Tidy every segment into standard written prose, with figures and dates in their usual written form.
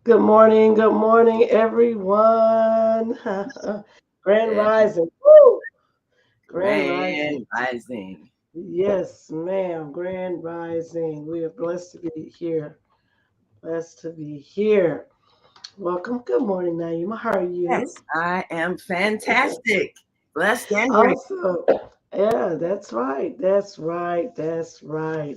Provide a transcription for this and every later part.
Good morning, everyone. Grand Yeah, Rising. Woo! Grand Rising. Grand Rising. Yes, ma'am. Grand Rising. We are blessed to be here. Blessed to be here. Welcome. Good morning, Naima. How are you? Yes, I am fantastic. Blessed and great. Awesome. Yeah, that's right. That's right. That's right.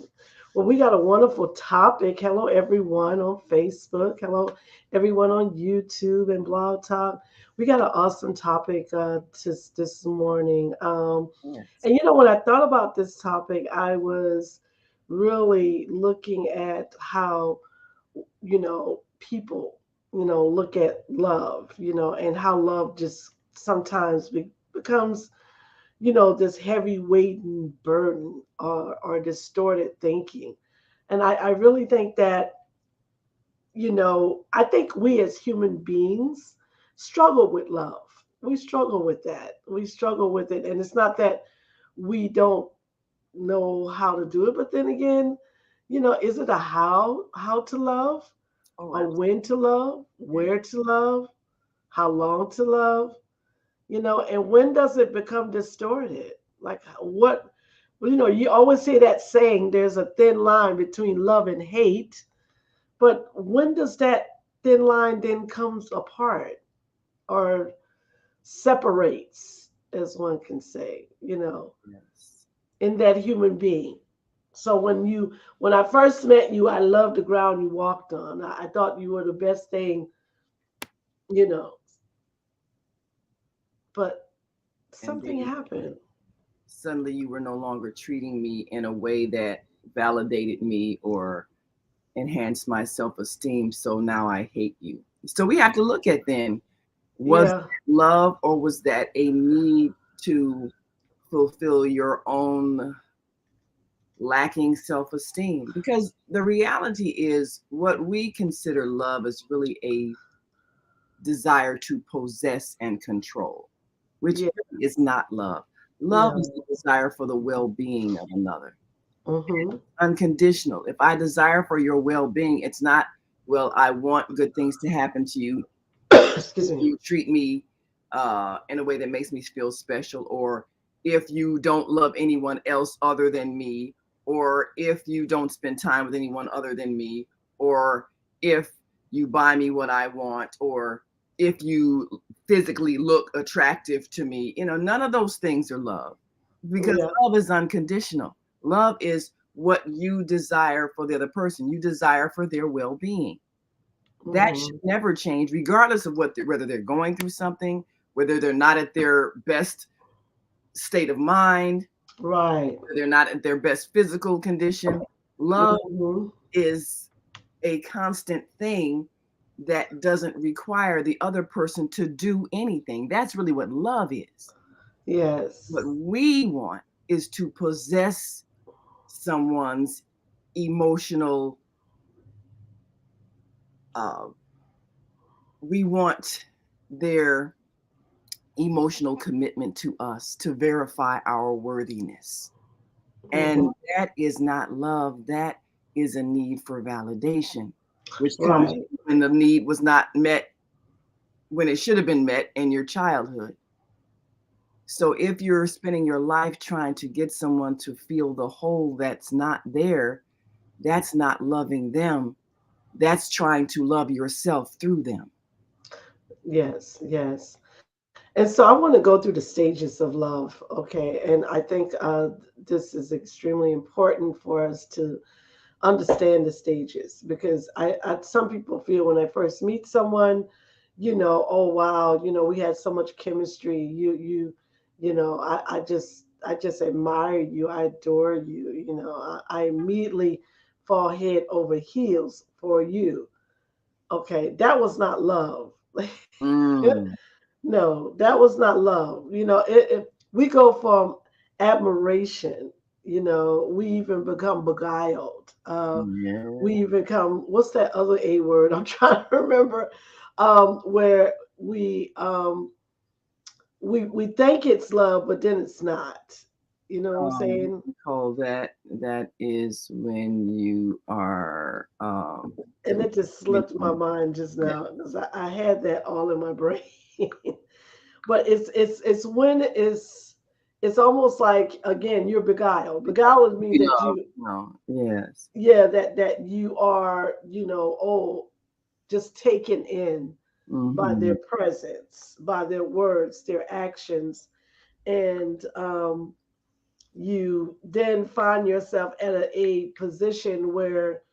Well, we got a wonderful topic. Hello, everyone on Facebook. Hello, everyone on YouTube and Blog Talk. We got an awesome topic this morning. Yes. And when I thought about this topic, I was really looking at how people, look at love, and how love just sometimes becomes this heavy weight and burden or distorted thinking. And I really think that, I think we as human beings struggle with love. We struggle with that. We struggle with it. And it's not that we don't know how to do it, but then again, is it a how to love, Oh, or when to love, absolutely. where to love, how long to love? And when does it become distorted? Like what, well, you always say that saying, there's a thin line between love and hate, but when does that thin line then comes apart or separates, as one can say, Yes. in that human being? So when I first met you, I loved the ground you walked on. I thought you were the best thing, you know, but And something then happened. suddenly you were no longer treating me in a way that validated me or enhanced my self esteem. So now I hate you. So we have to look at then, was Yeah. that love or was that a need to fulfill your own lacking self esteem? Because the reality is, what we consider love is really a desire to possess and control, which Yeah. really is not love. Love is the No. desire for the well being of another, Mm-hmm. unconditional. If I desire for your well being, it's not, well, I want good things to happen to you. Excuse me. You treat me in a way that makes me feel special, or if you don't love anyone else other than me, or if you don't spend time with anyone other than me, or if you buy me what I want, or if you physically look attractive to me. None of those things are love, because Yeah. love is unconditional. Love is what you desire for the other person. You desire for their well-being. That should Mm-hmm. never change, regardless of whether they're going through something, whether they're not at their best state of mind, Right. whether they're not at their best physical condition. Love Mm-hmm. is a constant thing that doesn't require the other person to do anything. That's really what love is. What Yes. we want is to possess someone's emotional, uh, we want their emotional commitment to us to verify our worthiness. Mm-hmm. And that is not love. That is a need for validation, which comes Right. when the need was not met when it should have been met in your childhood. So if you're spending your life trying to get someone to feel the hole that's not there, that's not loving them. That's trying to love yourself through them. Yes. Yes. And so I want to go through the stages of love, okay? And I think this is extremely important for us to understand the stages, because some people feel when I first meet someone, oh wow, we had so much chemistry. I just admire you. I adore you. I immediately fall head over heels for you. Okay, that was not love. Mm, No, that was not love. We go from admiration, we even become beguiled. We yeah. even come, what's that other A word? I'm trying to remember. Where we think it's love, but then it's not. You know what I'm saying? We call that is when you are And it just slipped my mental. mind just Yeah. now because I had that all in my brain. But it's when it's almost like again you're beguiled. Beguiled means We that love. you No. Yes. yeah that you are just taken in by their Mm-hmm. presence, by their words, their actions, and you then find yourself at a position where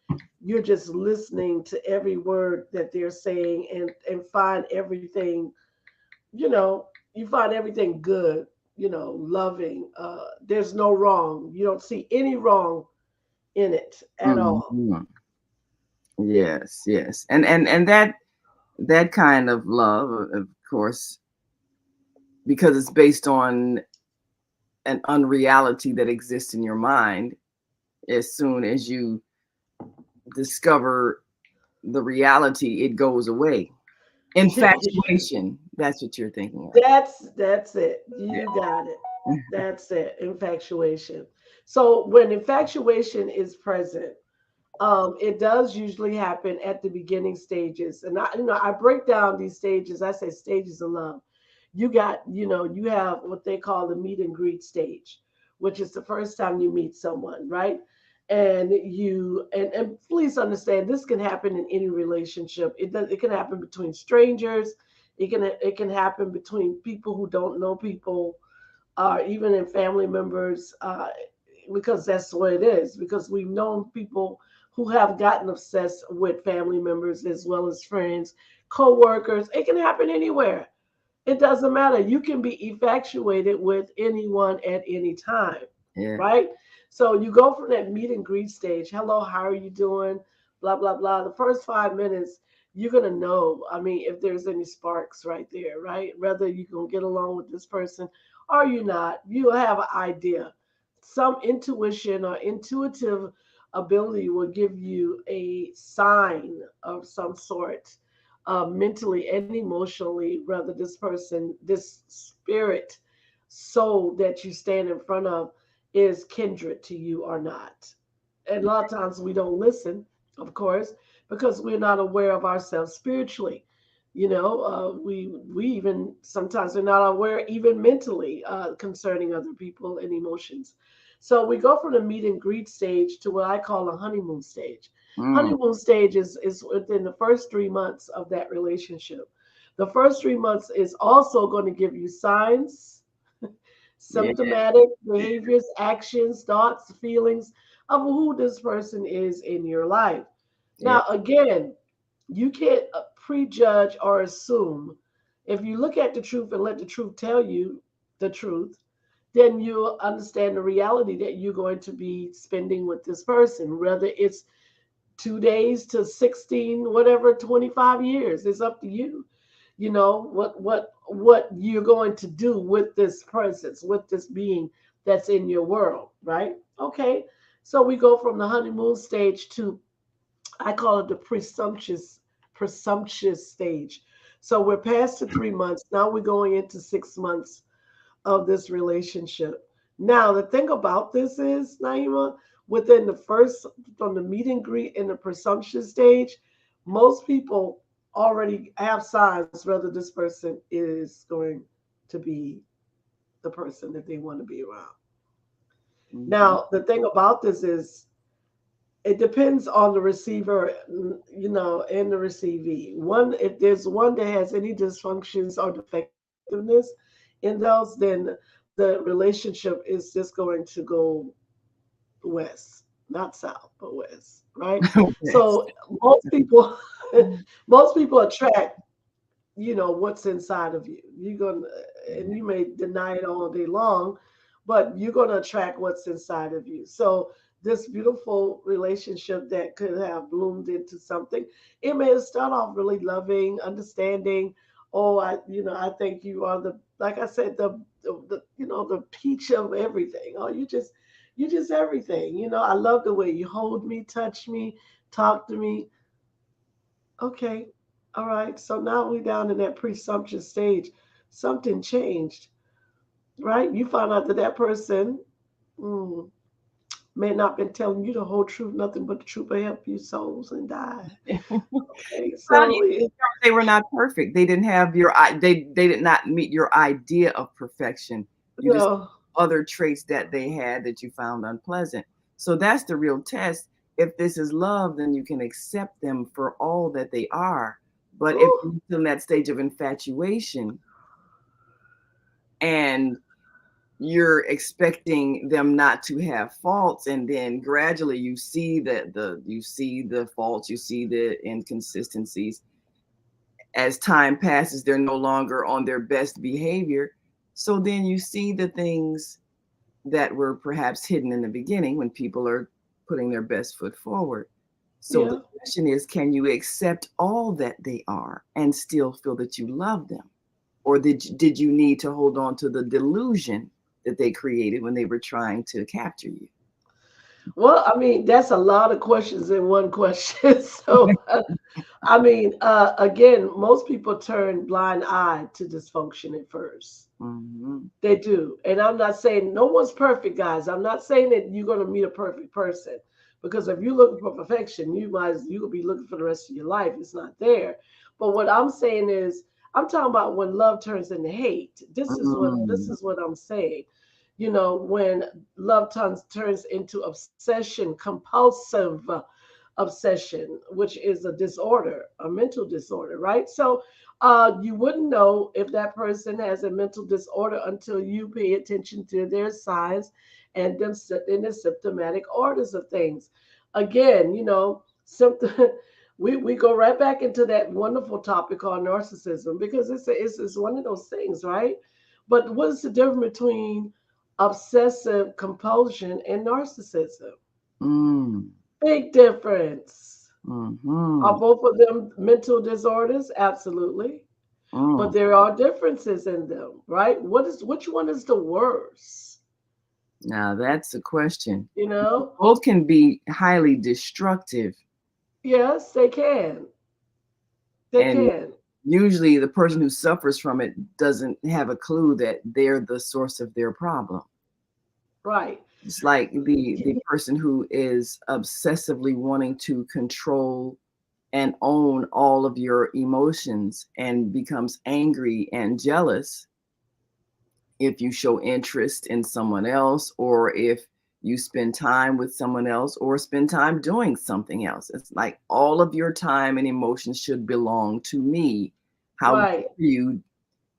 you're just listening to every word that they're saying and find everything you know you find everything good, loving. There's no wrong, you don't see any wrong in it at all. Mm-hmm. Yes. Yes. And that kind of love, of course, because it's based on an unreality that exists in your mind. As soon as you discover the reality, it goes away. Infatuation. That's what you're thinking of. That's it. Yeah. You got it. That's it. Infatuation. So when infatuation is present, it does usually happen at the beginning stages. And I break down these stages. I say stages of love. You have what they call the meet and greet stage, which is the first time you meet someone, right? And please understand this can happen in any relationship. It can happen between strangers. It can happen between people who don't know people, even in family members, because that's what it is. Because we've known people who have gotten obsessed with family members as well as friends, co-workers. It can happen anywhere. It doesn't matter. You can be infatuated with anyone at any time, Yeah. right? So you go from that meet and greet stage. Hello, how are you doing? Blah blah blah. The first 5 minutes, you're gonna know. I mean, if there's any sparks right there, right? Whether you can get along with this person or you not, you have an idea. Some intuition or intuitive ability will give you a sign of some sort, mentally and emotionally, whether this spirit, soul that you stand in front of is kindred to you or not. And a lot of times we don't listen, of course, because we're not aware of ourselves spiritually. We even sometimes we're not aware even mentally, concerning other people and emotions. So we go from the meet and greet stage to what I call a honeymoon stage. Mm, Honeymoon stage is within the first 3 months of that relationship. The first 3 months is also going to give you signs, yeah. symptomatic behaviors, actions, thoughts, feelings of who this person is in your life. Yeah. Now, again, you can't prejudge or assume. If you look at the truth and let the truth tell you the truth, then you'll understand the reality that you're going to be spending with this person, whether it's 2 days to 16, whatever, 25 years. It's up to you. What you're going to do with this presence, with this being that's in your world, right? Okay. So we go from the honeymoon stage to, I call it the presumptuous stage. So we're past the 3 months. Now we're going into 6 months of this relationship. Now, the thing about this is, Naima, within the first, from the meet and greet in the presumption stage, most people already have signs whether this person is going to be the person that they want to be around. Hmm. Now, the thing about this is, it depends on the receiver, and the receivee. One, if there's one that has any dysfunctions or defectiveness in those, then the relationship is just going to go west, not south, but west, right? Yes. So most people, most people attract, what's inside of you. You're gonna, and you may deny it all day long, but you're gonna attract what's inside of you. So this beautiful relationship that could have bloomed into something, it may have started off really loving, understanding. Oh, I think you are the, like I said, the peach of everything. Oh, you just everything. I love the way you hold me, touch me, talk to me. Okay. All right. So now we're down in that presumptuous stage. Something changed, right? You found out that that person, Mm. May not been telling you the whole truth, nothing but the truth will help you souls and die. Okay, Well, so it, they were not perfect. They didn't have they did not meet your idea of perfection. You just no, other traits that they had that you found unpleasant. So that's the real test. If this is love, then you can accept them for all that they are. But if ooh, you're in that stage of infatuation and you're expecting them not to have faults, and then gradually you see that you see the faults, you see the inconsistencies. As time passes, they're no longer on their best behavior. So then you see the things that were perhaps hidden in the beginning when people are putting their best foot forward. So the yeah. question is, can you accept all that they are and still feel that you love them? Or did you need to hold on to the delusion that they created when they were trying to capture you? Well, I mean, that's a lot of questions in one question. So, I mean, again, most people turn blind eye to dysfunction at first. Hmm. They do. And I'm not saying no one's perfect, guys. I'm not saying that you're going to meet a perfect person. Because if you're looking for perfection, you could be looking for the rest of your life. It's not there. But what I'm saying is, I'm talking about when love turns into hate. This Mm. is what I'm saying. You know, when love turns into obsession, compulsive obsession, which is a disorder, a mental disorder, right? So you wouldn't know if that person has a mental disorder until you pay attention to their signs and them in the symptomatic orders of things. Again, you know, symptom. We go right back into that wonderful topic called narcissism because it's one of those things, right? But what is the difference between obsessive compulsion and narcissism? Mm. Big difference. Are Hmm. both of them mental disorders? Absolutely. But Mm. there are differences in them, right? Which one is the worst? Now that's a question. You know? Both can be highly destructive, Yes, they can. They and can. usually the person who suffers from it doesn't have a clue that they're the source of their problem. Right. It's like the person who is obsessively wanting to control and own all of your emotions and becomes angry and jealous if you show interest in someone else, or if you spend time with someone else, or spend time doing something else. It's like all of your time and emotions should belong to me. How dare Right. you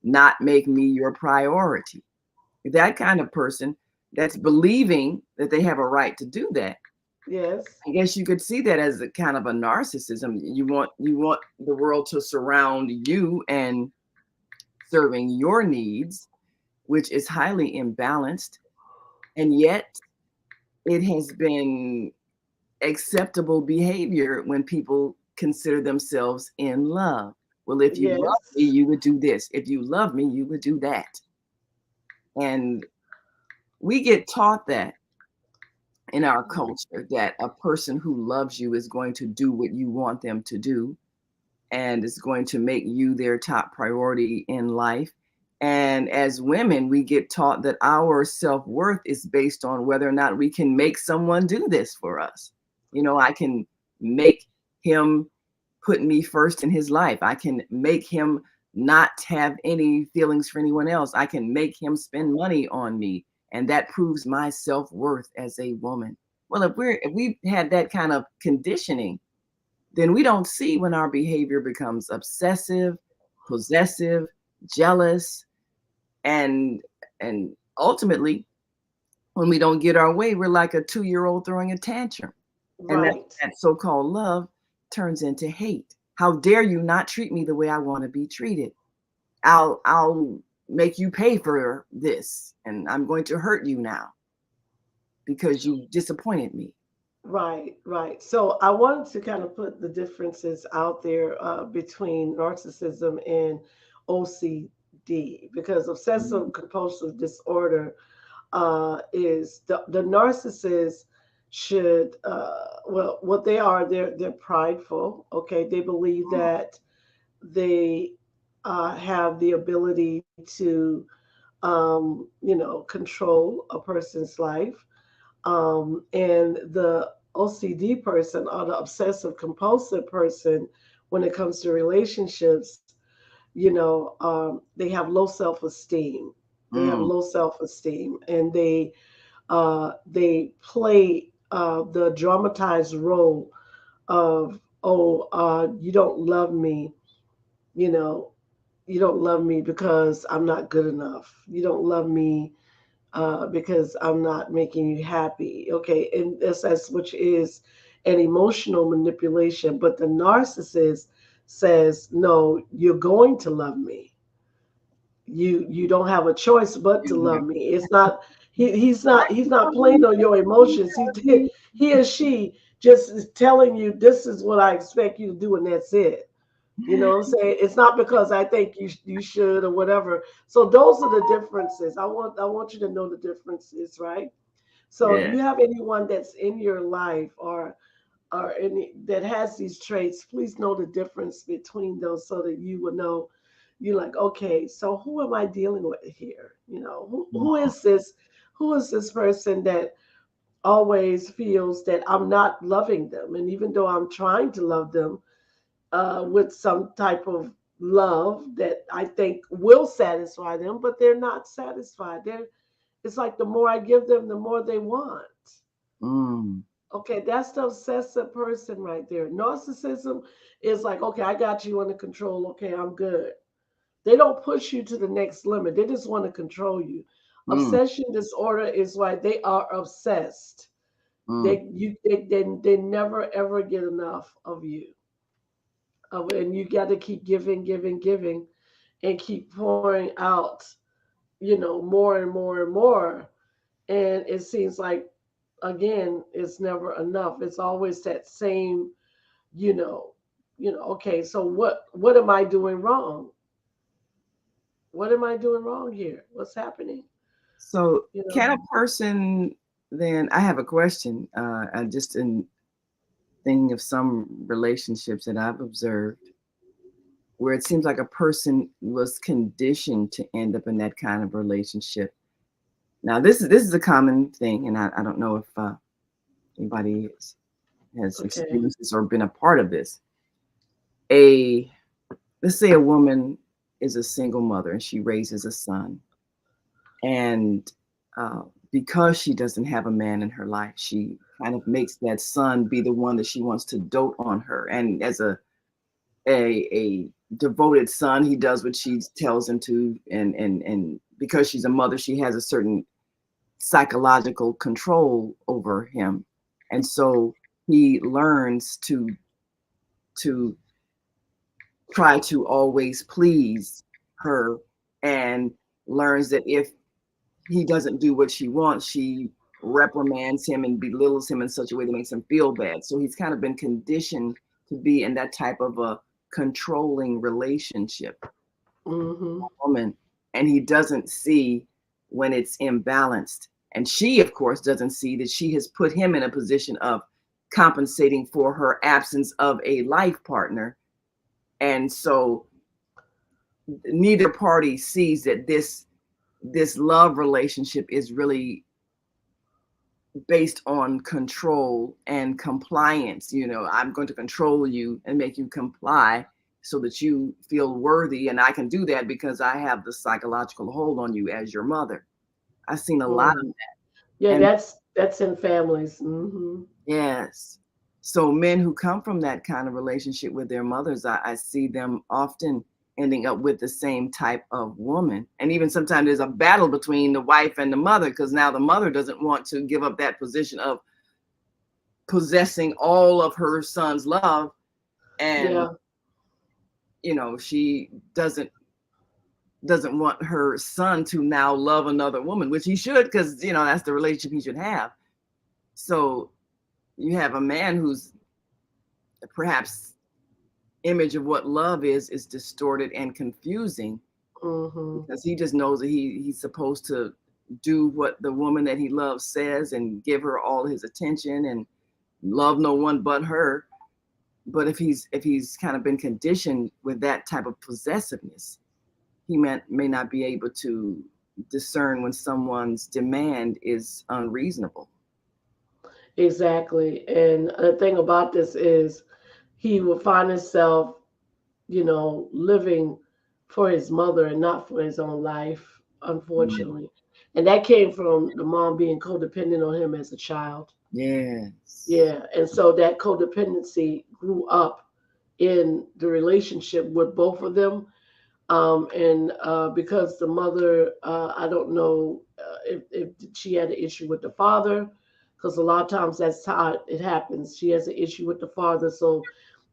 not make me your priority? That kind of person that's believing that they have a right to do that. Yes. I guess you could see that as a kind of a narcissism. You want the world to surround you and serving your needs, which is highly imbalanced. And yet it has been acceptable behavior when people consider themselves in love. Well, if you love me, Yes. you would do this. If you love me, you would do that. And we get taught that in our culture, that a person who loves you is going to do what you want them to do and is going to make you their top priority in life. And as women, we get taught that our self worth is based on whether or not we can make someone do this for us. You know, I can make him put me first in his life. I can make him not have any feelings for anyone else. I can make him spend money on me. And that proves my self worth as a woman. Well, if we had that kind of conditioning, then we don't see when our behavior becomes obsessive, possessive, jealous, and and ultimately when we don't get our way, we're like a 2-year-old throwing a tantrum. And Right. that so-called love turns into hate. How dare you not treat me the way I want to be treated? I'll make you pay for this, and I'm going to hurt you now because you disappointed me. Right, right. So I wanted to kind of put the differences out there between narcissism and OCD because obsessive compulsive disorder is the narcissist should well what they are they're prideful. Okay, they believe that they have the ability to you know control a person's life. And the OCD person or the obsessive compulsive person, when it comes to relationships, they have low self esteem. They have Mm, low self esteem, and they play the dramatized role of, oh, you don't love me, you know, you don't love me because I'm not good enough. You don't love me because I'm not making you happy. Okay, and that's which is an emotional manipulation. But the narcissist says, no, you're going to love me. You don't have a choice but to you love me. It's not he's not playing on your emotions. He or she just is telling you this is what I expect you to do, and that's it. You know what I'm saying? It's not because I think you should or whatever. So those are the differences. I want you to know the differences, right? So if yeah. you have anyone that's in your life or any that has these traits, please know the difference between those so that you will know you're like, okay, so who am I dealing with here? Who is this person that always feels that I'm not loving them, and even though I'm trying to love them with some type of love that I think will satisfy them, but they're not satisfied. It's like the more I give them, the more they want. Mm, Okay, that's the obsessive person right there. Narcissism is like, okay, I got you under control. Okay, I'm good. They don't push you to the next limit. They just want to control you. mm, Obsession disorder is like they are obsessed. mm. They never ever get enough of you. And you got to keep giving, giving, giving, and keep pouring out, more and more and more. And it seems like, again, it's never enough. It's always that same, you know, okay, so what am I doing wrong? What am I doing wrong here? What's happening? So, You can know? a person then? I have a question. I just in thinking of some relationships that I've observed where it seems like a person was conditioned to end up in that kind of relationship. Now, this is a common thing, and I don't know if anybody has Okay. experienced this or been a part of this. A Let's say a woman is a single mother and she raises a son, and uh, because she doesn't have a man in her life, she kind of makes that son be the one that she wants to dote on her. And as a devoted son, he does what she tells him to, and because she's a mother, she has a certain psychological control over him, and so he learns to try to always please her, and learns that if he doesn't do what she wants, she reprimands him and belittles him in such a way that makes him feel bad. So he's kind of been conditioned to be in that type of a controlling relationship Mm-hmm. with a woman, and he doesn't see when it's imbalanced. And she, of course, doesn't see that she has put him in a position of compensating for her absence of a life partner. And so neither party sees that this love relationship is really based on control and compliance. I'm going to control you and make you comply so that you feel worthy, and I can do that because I have the psychological hold on you as your mother. I've seen a lot of Mm. that. Yeah, And that's in families. Mm-hmm. yes, so men who come from that kind of relationship with their mothers, I see them often ending up with the same type of woman. And even sometimes there's a battle between the wife and the mother, because now the mother doesn't want to give up that position of possessing all of her son's love, and Yeah. she doesn't want her son to now love another woman, which he should, because that's the relationship he should have. So you have a man whose perhaps image of what love is distorted and confusing, Mm-hmm. because he just knows that he's supposed to do what the woman that he loves says and give her all his attention and love no one but her. But if he's kind of been conditioned with that type of possessiveness, he may not be able to discern when someone's demand is unreasonable. Exactly. And the thing about this is he would find himself, living for his mother and not for his own life, Right. unfortunately. And that came from the mom being codependent on him as a child. Yes. Yeah. And so that codependency grew up in the relationship with both of them. And because the mother, I don't know if she had an issue with the father, because a lot of times that's how it happens. She has an issue with the father, so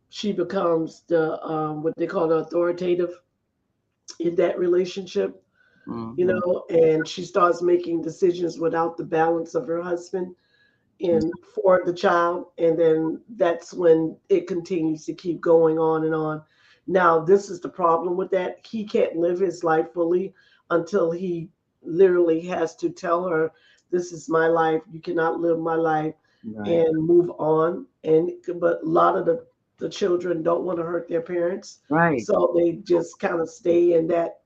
she becomes the what they call the authoritative in that relationship, Hmm. and she starts making decisions without the balance of her husband and for the child, and then that's when it continues to keep going on and on. Now this is the problem with that: he can't live his life fully until he literally has to tell her, this is my life, you cannot live my life, Right. and move on. And but a lot of the children don't want to hurt their parents, Right. so they just kind of stay in that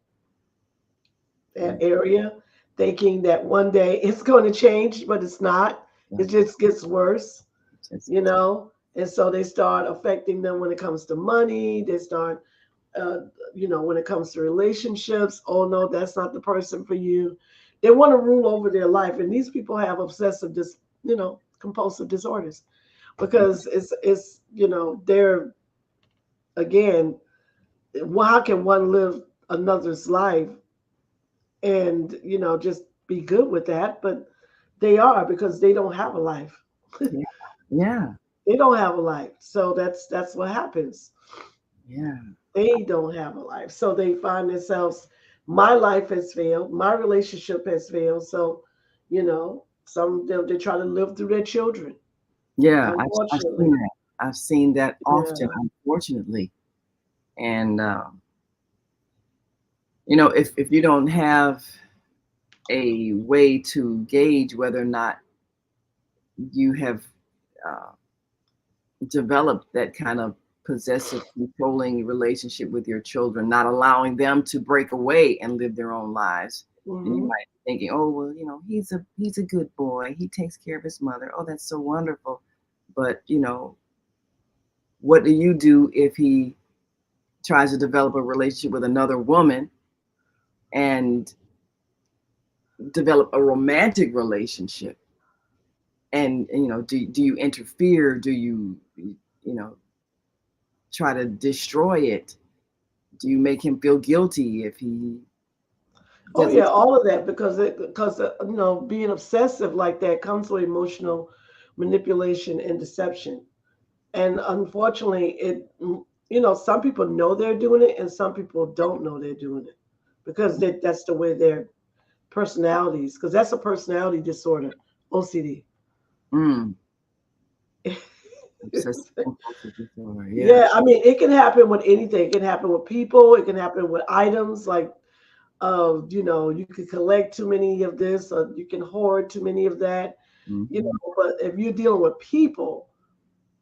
area, thinking that one day it's going to change, but it's not. It Right. just gets worse, Just, you know. And so they start affecting them when it comes to money. They start, uh, when it comes to relationships. Oh no, that's not the person for you. They want to rule over their life, and these people have compulsive disorders because they're again, how can one live another's life and just be good with that? But they are, because they don't have a life. yeah. Yeah. They don't have a life, so that's what happens. Yeah. They don't have a life, so they find themselves, my life has failed, my relationship has failed, so some of them, they try to live through their children, Yeah. I've seen unfortunately. that. I've seen that often, Yeah. unfortunately. And if you don't have a way to gauge whether or not you have uh, developed that kind of possessive, controlling relationship with your children, not allowing them to break away and live their own lives. And you Hmm. might be thinking, oh well, he's a good boy. He takes care of his mother. Oh, that's so wonderful. But what do you do if he tries to develop a relationship with another woman and develop a romantic relationship? And do you interfere? Do you try to destroy it? Do you make him feel guilty if he Oh yeah, doesn't? all of that, because being obsessive like that comes with emotional manipulation and deception. And unfortunately, some people know they're doing it, and some people don't know they're doing it, because that's the way their personalities, because that's a personality disorder, OCD. Mm, obsessive compulsive disorder. Yeah. Yeah, I mean, it can happen with anything. It can happen with people. It can happen with items, like, you could collect too many of this, or you can hoard too many of that. Hmm. But if you're dealing with people,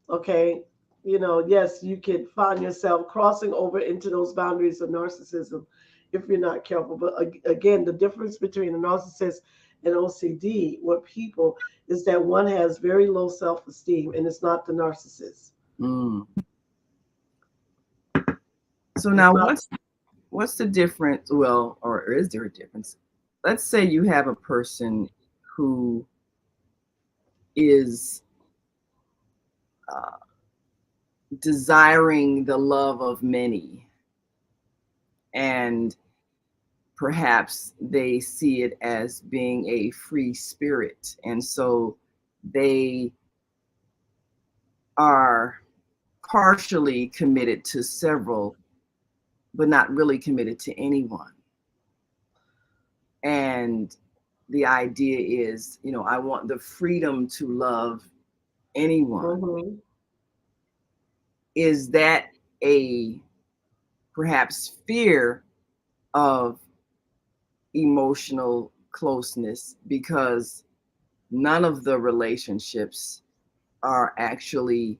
okay, yes, you could find yourself crossing over into those boundaries of narcissism if you're not careful. But again, the difference between a narcissist and OCD with people is that one has very low self-esteem, and it's not the narcissist. Mm. So It's now, not. what's the difference? Well, or is there a difference? Let's say you have a person who is uh, desiring the love of many, and perhaps they see it as being a free spirit, and so they are partially committed to several, but not really committed to anyone. And the idea is, I want the freedom to love anyone. Mhm. Is that a perhaps fear of emotional closeness because none of the relationships are actually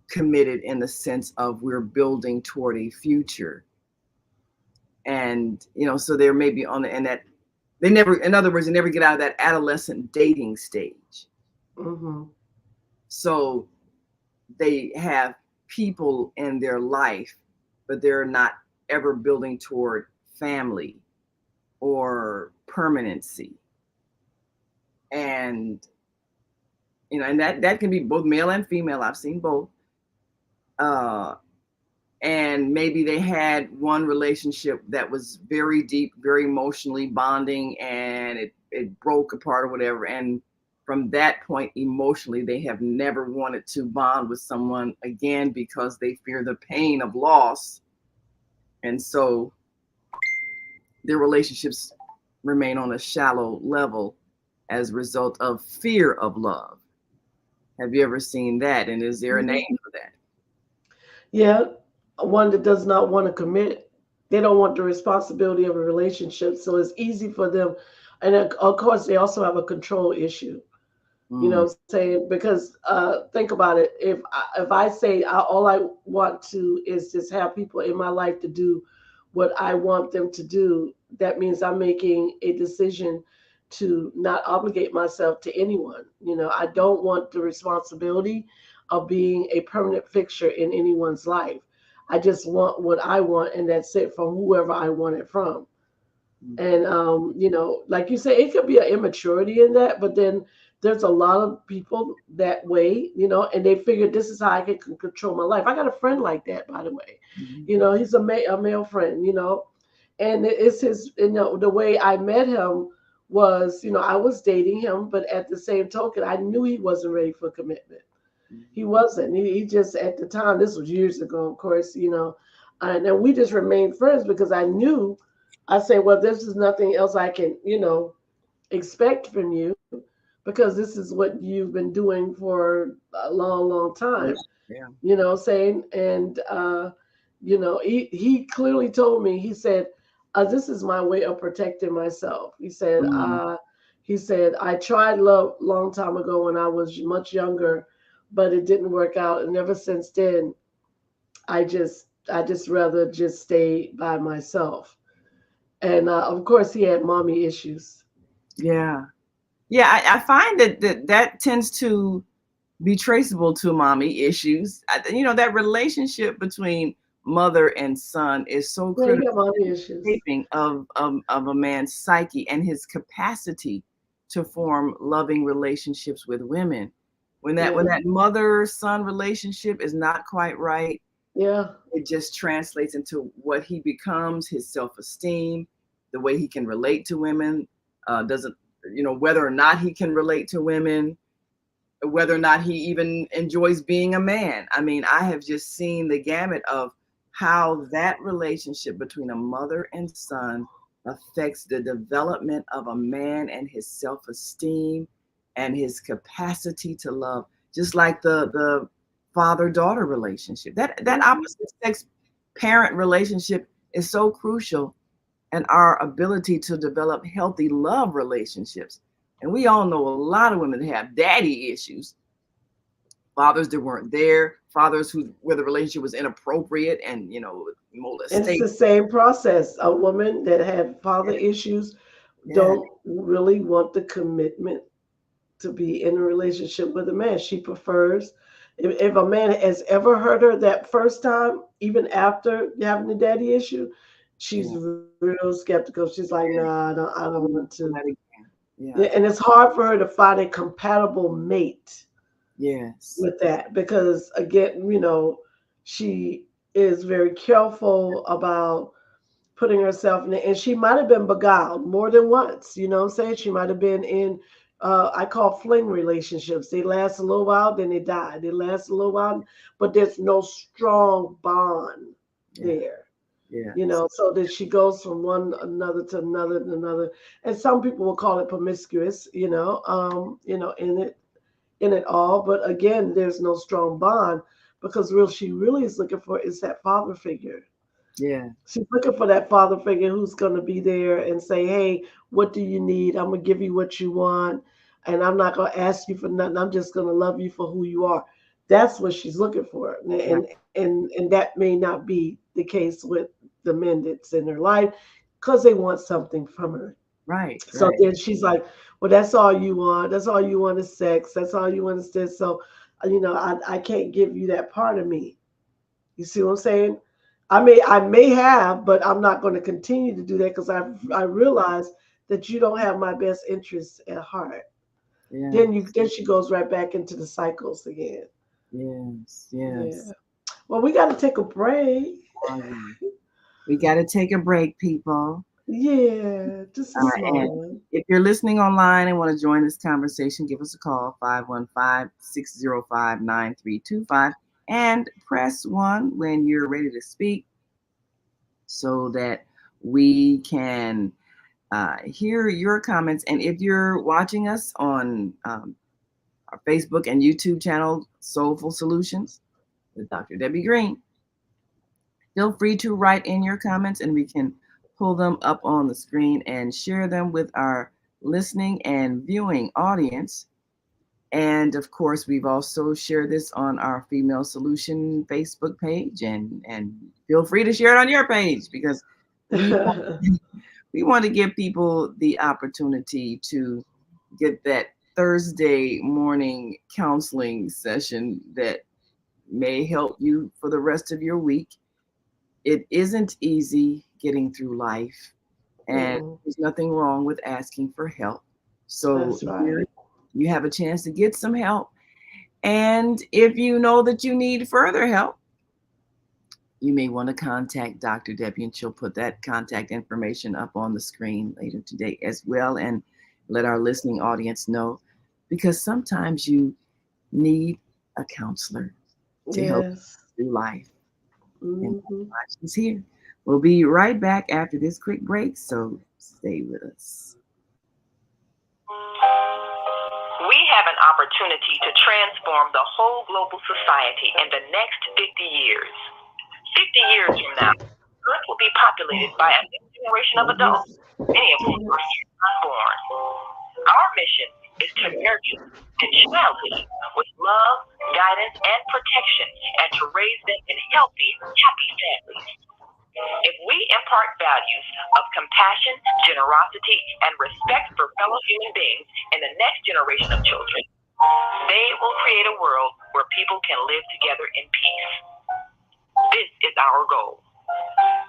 committed in the sense of we're building toward a future? And so they're maybe on the and that they never, in other words, they never get out of that adolescent dating stage. Mm-hmm. So they have people in their life, but they're not ever building toward family or permanency. And and that can be both male and female. I've seen both. Uh, and maybe they had one relationship that was very deep, very emotionally bonding, and it broke apart or whatever. And from that point, emotionally, they have never wanted to bond with someone again because they fear the pain of loss. And so their relationships remain on a shallow level as a result of fear of love. Have you ever seen that? And is there a Mm-hmm. name for that? Yeah, one that does not want to commit. They don't want the responsibility of a relationship, so it's easy for them. And of course, they also have a control issue. You know Mm, what I'm saying? Because think about it. If I say all I want to is just have people in my life to do what I want them to do, that means I'm making a decision to not obligate myself to anyone. I don't want the responsibility of being a permanent fixture in anyone's life. I just want what I want, and that's it from whoever I want it from. mm, And like you say, it could be an immaturity in that, but then there's a lot of people that way, and they figure this is how I can control my life. I got a friend like that, by the way. mm, He's a male friend, and it's his, the way I met him was, I was dating him, but at the same token, I knew he wasn't ready for commitment. He mm. wasn't. He just, at the time, this was years ago, of course, and then we just remained friends because I knew, I said, well, this is nothing else I can, expect from you because this is what you've been doing for a long, long Yeah, time, yeah. what I'm saying? And, he clearly told me, he said, this is my way of protecting myself. Mm, He said, I tried love long time ago when I was much younger, but it didn't work out. And ever since then, I just rather just stay by myself. And of course, he had mommy issues. yeah. Yeah, I find that tends to be traceable to mommy issues. That relationship between mother and son is so Yeah, he critical got mommy in issues. shaping of a man's psyche and his capacity to form loving relationships with women. When Yeah, that mother son relationship is not quite right, yeah. it just translates into what he becomes, his self-esteem, the way he can relate to women, doesn't whether or not he can relate to women, whether or not he even enjoys being a man. I mean, I have just seen the gamut of how that relationship between a mother and son affects the development of a man and his self-esteem and his capacity to love, just like the father-daughter relationship. That Hmm. opposite sex parent relationship is so crucial in our ability to develop healthy love relationships. And we all know a lot of women that have daddy issues, fathers that weren't there, fathers where the relationship was inappropriate and And it's molestation. the same process. A woman that had father Yeah, issues yeah, don't really want the commitment to be in a relationship with a man. She prefers, if a man has ever hurt her that first time, even after having the daddy issue, she's yeah, real skeptical. She's like, nah, yeah. I don't want to. Do that again. Yeah, Yeah. and it's hard for her to find a compatible mate Yes. with that because, again, she is very careful about putting herself in it. And she might have been beguiled more than once. You know what I'm saying? She might have been in, I call fling relationships. They last a little while, then they die. They last a little while, but there's no strong bond Yeah. there. Yes. So that she goes from one another to another to another. And some people will call it promiscuous, in it all. But again, there's no strong bond because real she really is looking for is that father figure. Yeah. She's looking for that father figure who's going to be there and say, "Hey, what do you need? I'm going to give you what you want, and I'm not going to ask you for nothing. I'm just going to love you for who you are." That's what she's looking for, and Right. and that may not be the case with the men that's in her life because they want something from her. Right. So Right. then she's like, Well, that's all you want. That's all you want is sex. That's all you want is this. So, I can't give you that part of me. You see what I'm saying? I may have, but I'm not going to continue to do that because I realize that you don't have my best interests at heart. Yeah. Then she goes right back into the cycles again. Yes. Yeah. Yes. Well, we got to take a break. Oh, yeah. We got to take a break, people. Yeah, just a And small one. if you're listening online and want to join this conversation, give us a call 515-605-9325 and press 1 when you're ready to speak so that we can hear your comments. And if you're watching us on our Facebook and YouTube channel, Soulful Solutions with Dr. Debbie Green, feel free to write in your comments and we can pull them up on the screen and share them with our listening and viewing audience. And of course, we've also shared this on our Female Solution Facebook page, and feel free to share it on your page because we we want to give people the opportunity to get that Thursday morning counseling session that may help you for the rest of your week. It isn't easy getting through life, and Mm-mm. there's nothing wrong with asking for help. So That's here right. you have a chance to get some help. And if you know that you need further help, you may want to contact Dr. Debbie, and she'll put that contact information up on the screen later today as well, and let our listening audience know because sometimes you need a counselor to help Yes. you through life. And that's Hmm. why she's here. We'll be right back after this quick break, so stay with us. We have an opportunity to transform the whole global society in the next 50 years. 50 years from now, Earth will be populated by a new generation of adults, many of whom are yet unborn. Our mission is to nurture and childhood with love, guidance, and protection, and to raise them in healthy, happy families. If we impart values of compassion, generosity, and respect for fellow human beings in the next generation of children, they will create a world where people can live together in peace. This is our goal.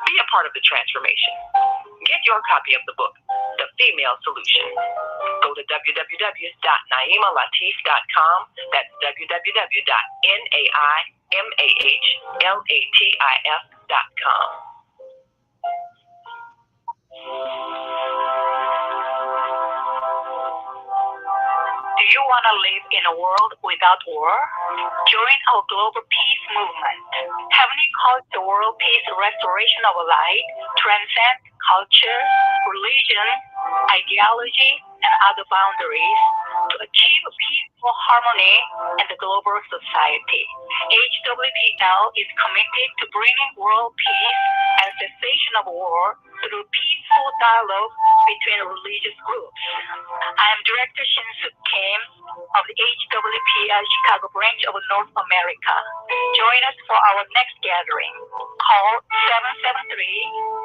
Be a part of the transformation. Get your copy of the book, The Female Solution. Go to www.naimalatif.com. That's www.naimalatif.com. Do you want to live in a world without war? Join our global peace movement. Heavenly calls the world peace restoration of light, transcend culture, religion, ideology, and other boundaries to achieve peaceful harmony in the global society. HWPL is committed to bringing world peace and cessation of war through peaceful dialogue between religious groups. I am Director Shin-Suk Kim of the HWPL Chicago branch of North America. Join us for our next gathering. Call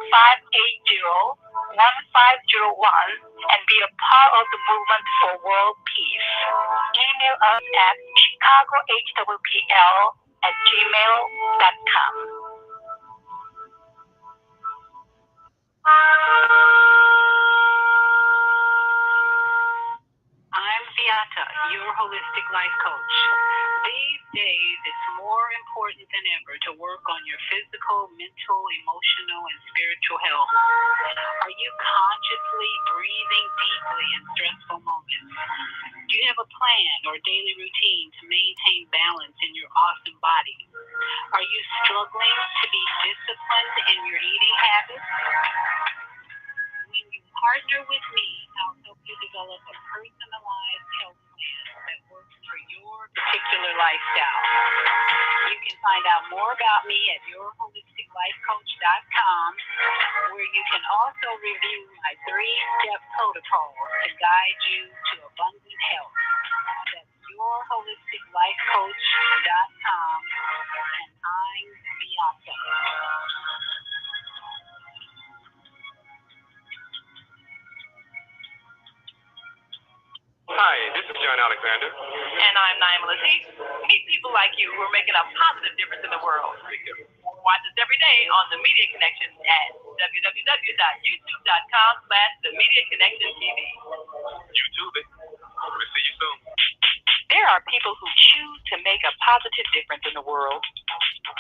773-580-1501 and be a part of the movement for world peace. Email us at chicagohwpl@gmail.com. I'm Beata, your holistic life coach. These days, it's more important than ever to work on your physical, mental, emotional, and spiritual health. Are you consciously breathing deeply in stressful moments? Do you have a plan or daily routine to maintain balance in your awesome body? Are you struggling to be disciplined in your eating habits? When you partner with me, I'll help you develop a personalized health plan that works for your particular lifestyle. You can find out more about me at yourholisticlifecoach.com, where you can also review my 3-step protocol to guide you to abundant health. That's yourholisticlifecoach.com, and I'm Beata. John Alexander. And I'm Naima Latif. Meet people like you who are making a positive difference in the world. Watch us every day on The Media Connection at www.youtube.com/The Media Connection TV. YouTube it. We'll see you soon. There are people who choose to make a positive difference in the world.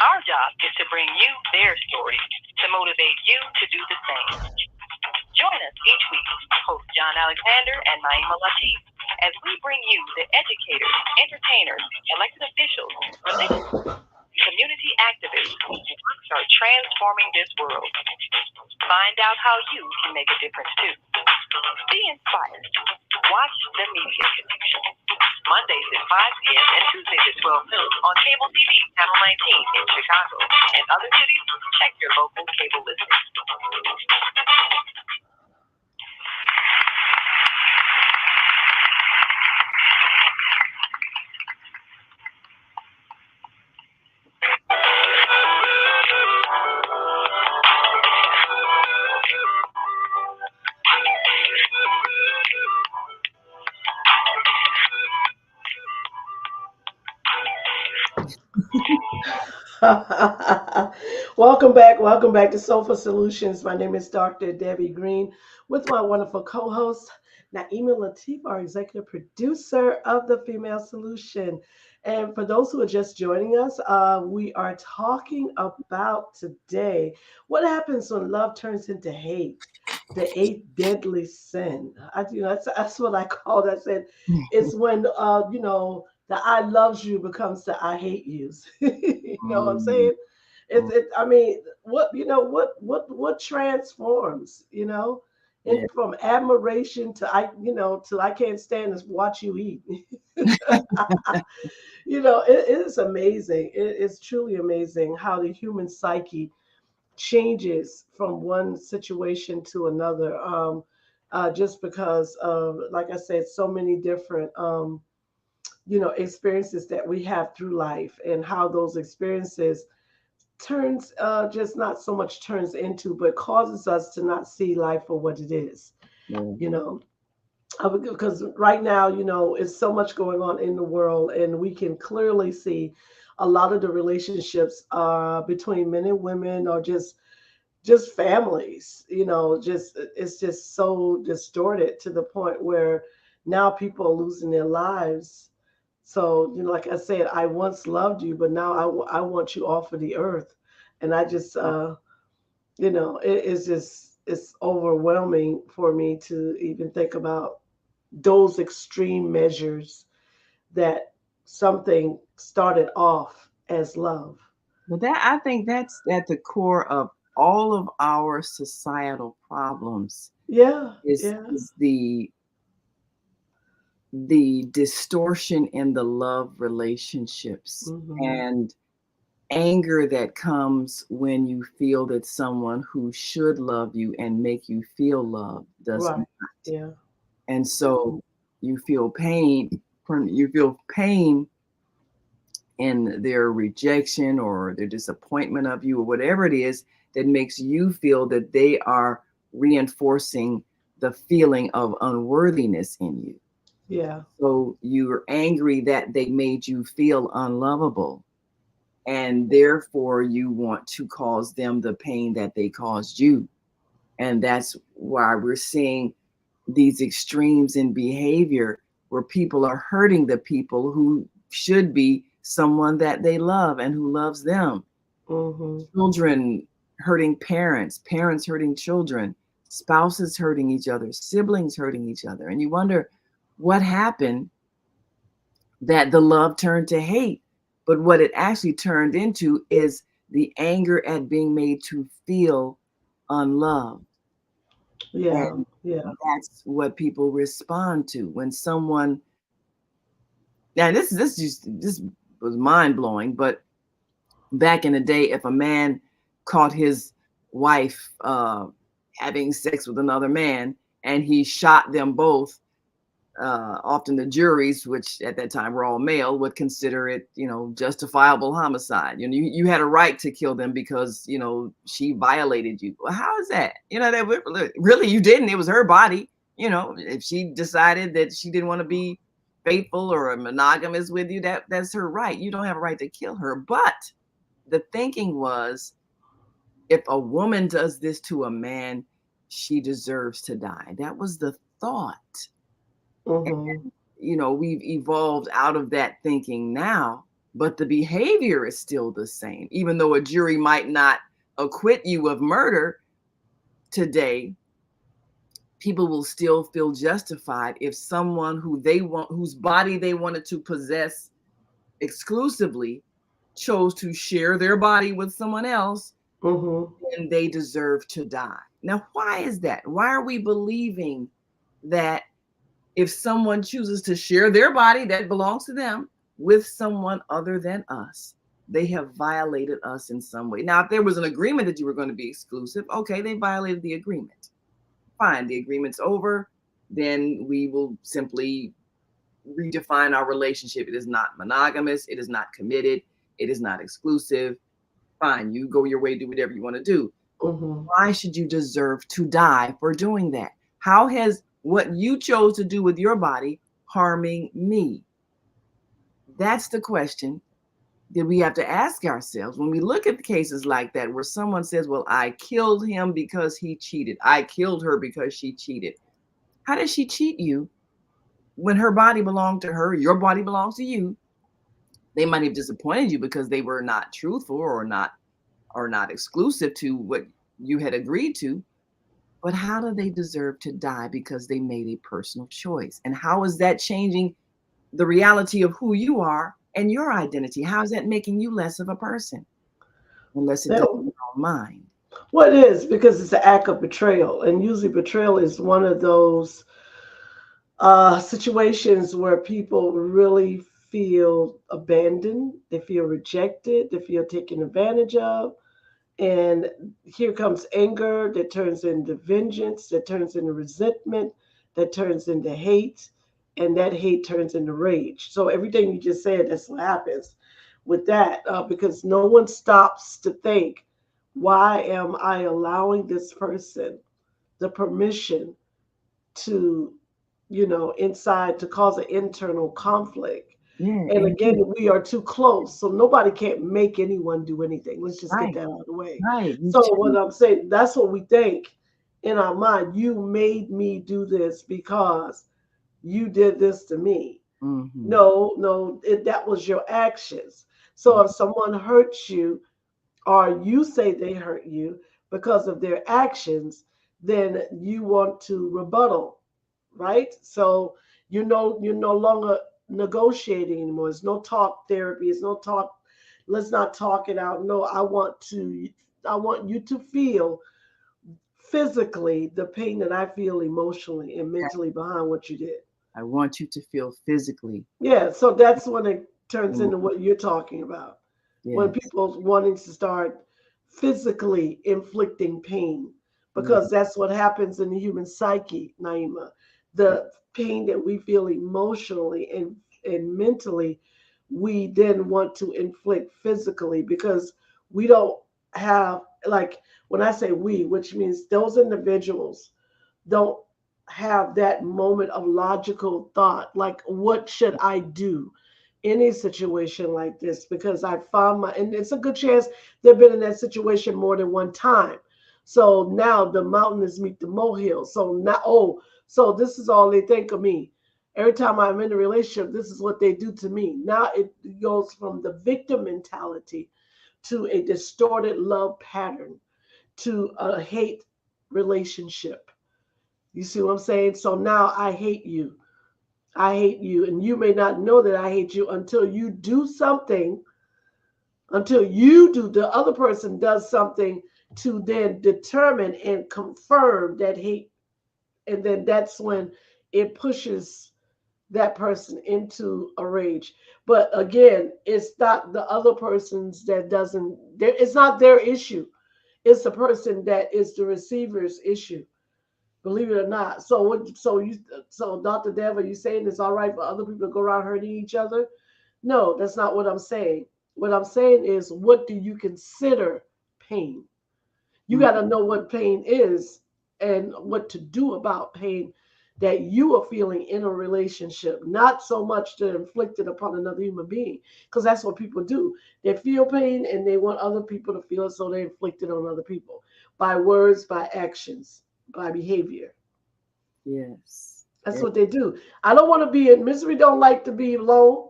Our job is to bring you their story to motivate you to do the same. Join us each week, host John Alexander and Naima Latif, as we bring you the educators, entertainers, elected officials, religious, community activists who are transforming this world. Find out how you can make a difference too. Be inspired. Watch The Media Connection. Mondays at 5 p.m. and Tuesdays at 12 noon on cable TV channel 19 in Chicago and other cities. Check your local cable listings. Welcome back to Soulful Solutions. My name is Dr. Debbie Green with my wonderful co-host Naima Latif, our executive producer of the Female Solution. And for those who are just joining us, we are talking about today what happens when love turns into hate, the eighth deadly sin. That's what I call that. Said it's when the I loves you becomes the I hate yous. You know what I'm saying? I mean, what transforms, Yeah. and from admiration to till I can't stand to watch you eat. It is amazing. It is truly amazing how the human psyche changes from one situation to another. Just because of, like I said, so many different experiences that we have through life, and how those experiences turns just not so much turns into, but causes us to not see life for what it is. Yeah. you know because right now, it's so much going on in the world, and we can clearly see a lot of the relationships between men and women, or just families. Just it's just so distorted to the point where now people are losing their lives. So, like I said, I once loved you, but now I want you off of the earth. And I just, it's overwhelming for me to even think about those extreme measures that something started off as love. But that, I think that's at the core of all of our societal problems Yeah, is, yeah. is the distortion in the love relationships, Hmm. and anger that comes when you feel that someone who should love you and make you feel loved does Right. not. Yeah. And so you feel pain in their rejection or their disappointment of you, or whatever it is that makes you feel that they are reinforcing the feeling of unworthiness in you. Yeah. So you're angry that they made you feel unlovable, and therefore you want to cause them the pain that they caused you. And that's why we're seeing these extremes in behavior where people are hurting the people who should be someone that they love and who loves them. Hmm. Children hurting parents, parents hurting children, spouses hurting each other, siblings hurting each other. And you wonder what happened that the love turned to hate. But what it actually turned into is the anger at being made to feel unloved. Yeah. And Yeah. that's what people respond to when someone, now this was mind blowing, but back in the day, if a man caught his wife having sex with another man and he shot them both, often the juries, which at that time were all male, would consider it, justifiable homicide. You had a right to kill them because, she violated you. Well, how is that? That really you didn't. It was her body. If she decided that she didn't want to be faithful or monogamous with you, that's her right. You don't have a right to kill her. But the thinking was, if a woman does this to a man, she deserves to die. That was the thought. Mm-hmm. We've evolved out of that thinking now, but the behavior is still the same. Even though a jury might not acquit you of murder today, people will still feel justified if someone whose body they wanted to possess exclusively chose to share their body with someone else, Mm-hmm. then they deserve to die. Now, why is that? Why are we believing that if someone chooses to share their body that belongs to them with someone other than us, they have violated us in some way? Now, if there was an agreement that you were going to be exclusive, okay, they violated the agreement. Fine, the agreement's over. Then we will simply redefine our relationship. It is not monogamous. It is not committed. It is not exclusive. Fine, you go your way, do whatever you want to do. Mm-hmm. Why should you deserve to die for doing that? How has what you chose to do with your body harming me? That's the question that we have to ask ourselves when we look at cases like that, where someone says, well, I killed him because he cheated. I killed her because she cheated. How did she cheat you when her body belonged to her? Your body belongs to you. They might have disappointed you because they were not truthful or not exclusive to what you had agreed to. But how do they deserve to die because they made a personal choice? And how is that changing the reality of who you are and your identity? How is that making you less of a person? Unless it does That, in your own mind. well, it is because it's an act of betrayal, and usually betrayal is one of those situations where people really feel abandoned, they feel rejected, they feel taken advantage of. And here comes anger that turns into vengeance, that turns into resentment, that turns into hate, and that hate turns into rage. So everything you just said, that's what happens with that, because no one stops to think, why am I allowing this person the permission to, inside to cause an internal conflict? Yeah, And and again, we are too close, so nobody can't make anyone do anything. Let's just get right, that out of the way. right. You So what too. I'm saying, that's what we think in our mind. You made me do this because you did this to me. Mm-hmm. No, no, that was your actions. So if someone hurts you, or you say they hurt you because of their actions, then you want to rebuttal, right? So you're no longer negotiating anymore. It's no talk therapy. It's no talk. Let's not talk it out. No, I want you to feel physically the pain that I feel emotionally and mentally behind what you did. I want you to feel physically. Yeah, so that's when it turns emo- into what you're talking about. When Yes. people wanting to start physically inflicting pain, Yeah. because that's what happens in the human psyche, Naima. The pain that we feel emotionally and mentally, we then want to inflict physically because we don't have, like, when I say we, which means those individuals don't have that moment of logical thought, like, what should I do in a situation like this? Because I found and it's a good chance they've been in that situation more than one time. So now the mountain is meet the molehill. So now, oh, so this is all they think of me. Every time I'm in a relationship, this is what they do to me. Now it goes from the victim mentality to a distorted love pattern to a hate relationship. You see what I'm saying? So now I hate you. I hate you. And you may not know that I hate you until you do something, until the other person does something to then determine and confirm that hate. And then that's when it pushes that person into a rage. But again, it's not the other person's that doesn't, it's not their issue. It's the person that is the receiver's issue. Believe it or not. So Dr. Dev, are you saying it's all right for other people to go around hurting each other? No, that's not what I'm saying. What I'm saying is, what do you consider pain? You Mm. got to know what pain is and what to do about pain. that you are feeling in a relationship, not so much to inflict it upon another human being, because that's what people do. They feel pain and they want other people to feel it, so they inflict it on other people by words, by actions, by behavior. Yes. That's Yes. what they do. I don't want to be in misery. Don't like to be alone.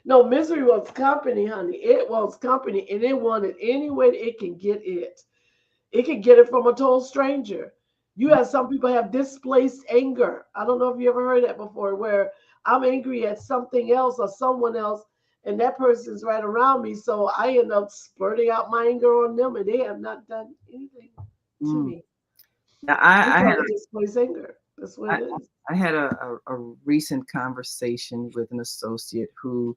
No, misery wants company, honey. It wants company, and it wanted any way it can get it. It can get it from a total stranger. You have some people have displaced anger. I don't know if you ever heard that before, where I'm angry at something else or someone else, and that person's right around me. So I end up spurting out my anger on them, and they have not done anything to Mm. me. Yeah, We call it displaced anger. That's what I, it is. I had a recent conversation with an associate who